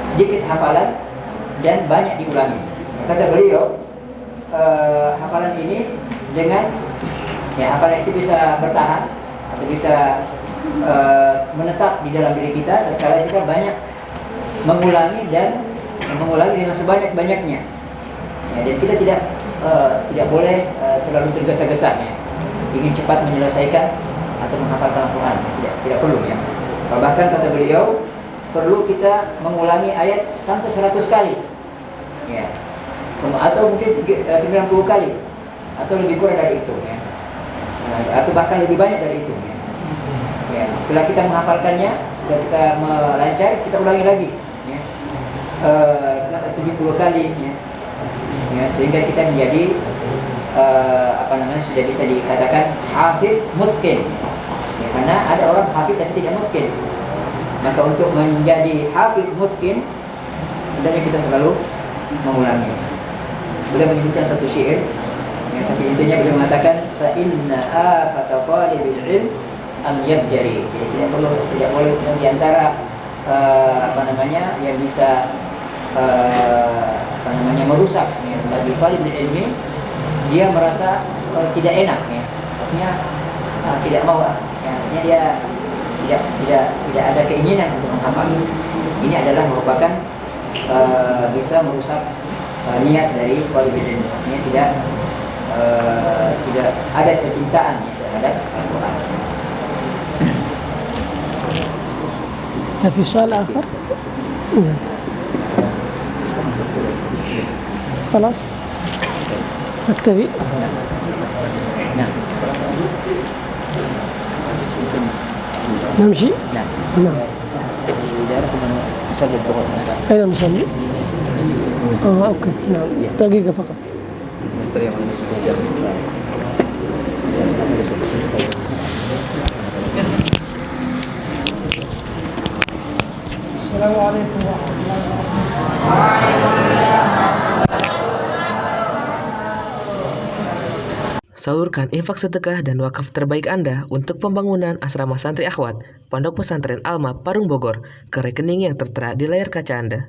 Sedikit hafalan dan banyak diulangi. Kata beliau, hafalan ini dengan hafalan itu bisa bertahan atau bisa menetap di dalam diri kita tatkala kita banyak mengulangi dengan sebanyak-banyaknya. Dan kita tidak boleh terlalu tergesa-gesa ingin cepat menyelesaikan atau menghafalkan Al-Quran. Tidak perlu ya. Bahkan kata beliau, perlu kita mengulangi ayat sampai 100 kali ya. Atau mungkin 90 kali atau lebih kurang dari itu ya. Atau bahkan lebih banyak dari itu ya. Setelah kita menghafalkannya, setelah kita melancar, kita ulangi lagi ya. 70 kali ya, sehingga kita menjadi sudah bisa dikatakan hafid mutqin ya, karena ada orang hafid tapi tidak mutqin. Maka untuk menjadi hafid mutqin hendaknya kita selalu mengulangi. Beliau menyebutkan satu syair ya, tapi intinya beliau mengatakan fa inna afata talibil ilm am yabjari. Jadi tidak boleh di antara yang bisa merusak ya, bagi talibul ilmi, dia merasa tidak enak ya, artinya tidak mau ya, artinya dia tidak ada keinginan untuk menghafal. Ini adalah merupakan bisa merusak niat dari talibul ilmi. Ini tidak ada kecintaan ya, terhadap Al-Quran. في سؤال آخر؟ خلاص نكتفي. نمشي؟ نعم. أين نصلي؟ أوكي نعم دقيقة فقط. السلام عليكم ورحمة الله وبركاته. Salurkan infak sedekah dan wakaf terbaik Anda untuk pembangunan asrama santri akhwat Pondok Pesantren Alma Parung Bogor ke rekening yang tertera di layar kaca Anda.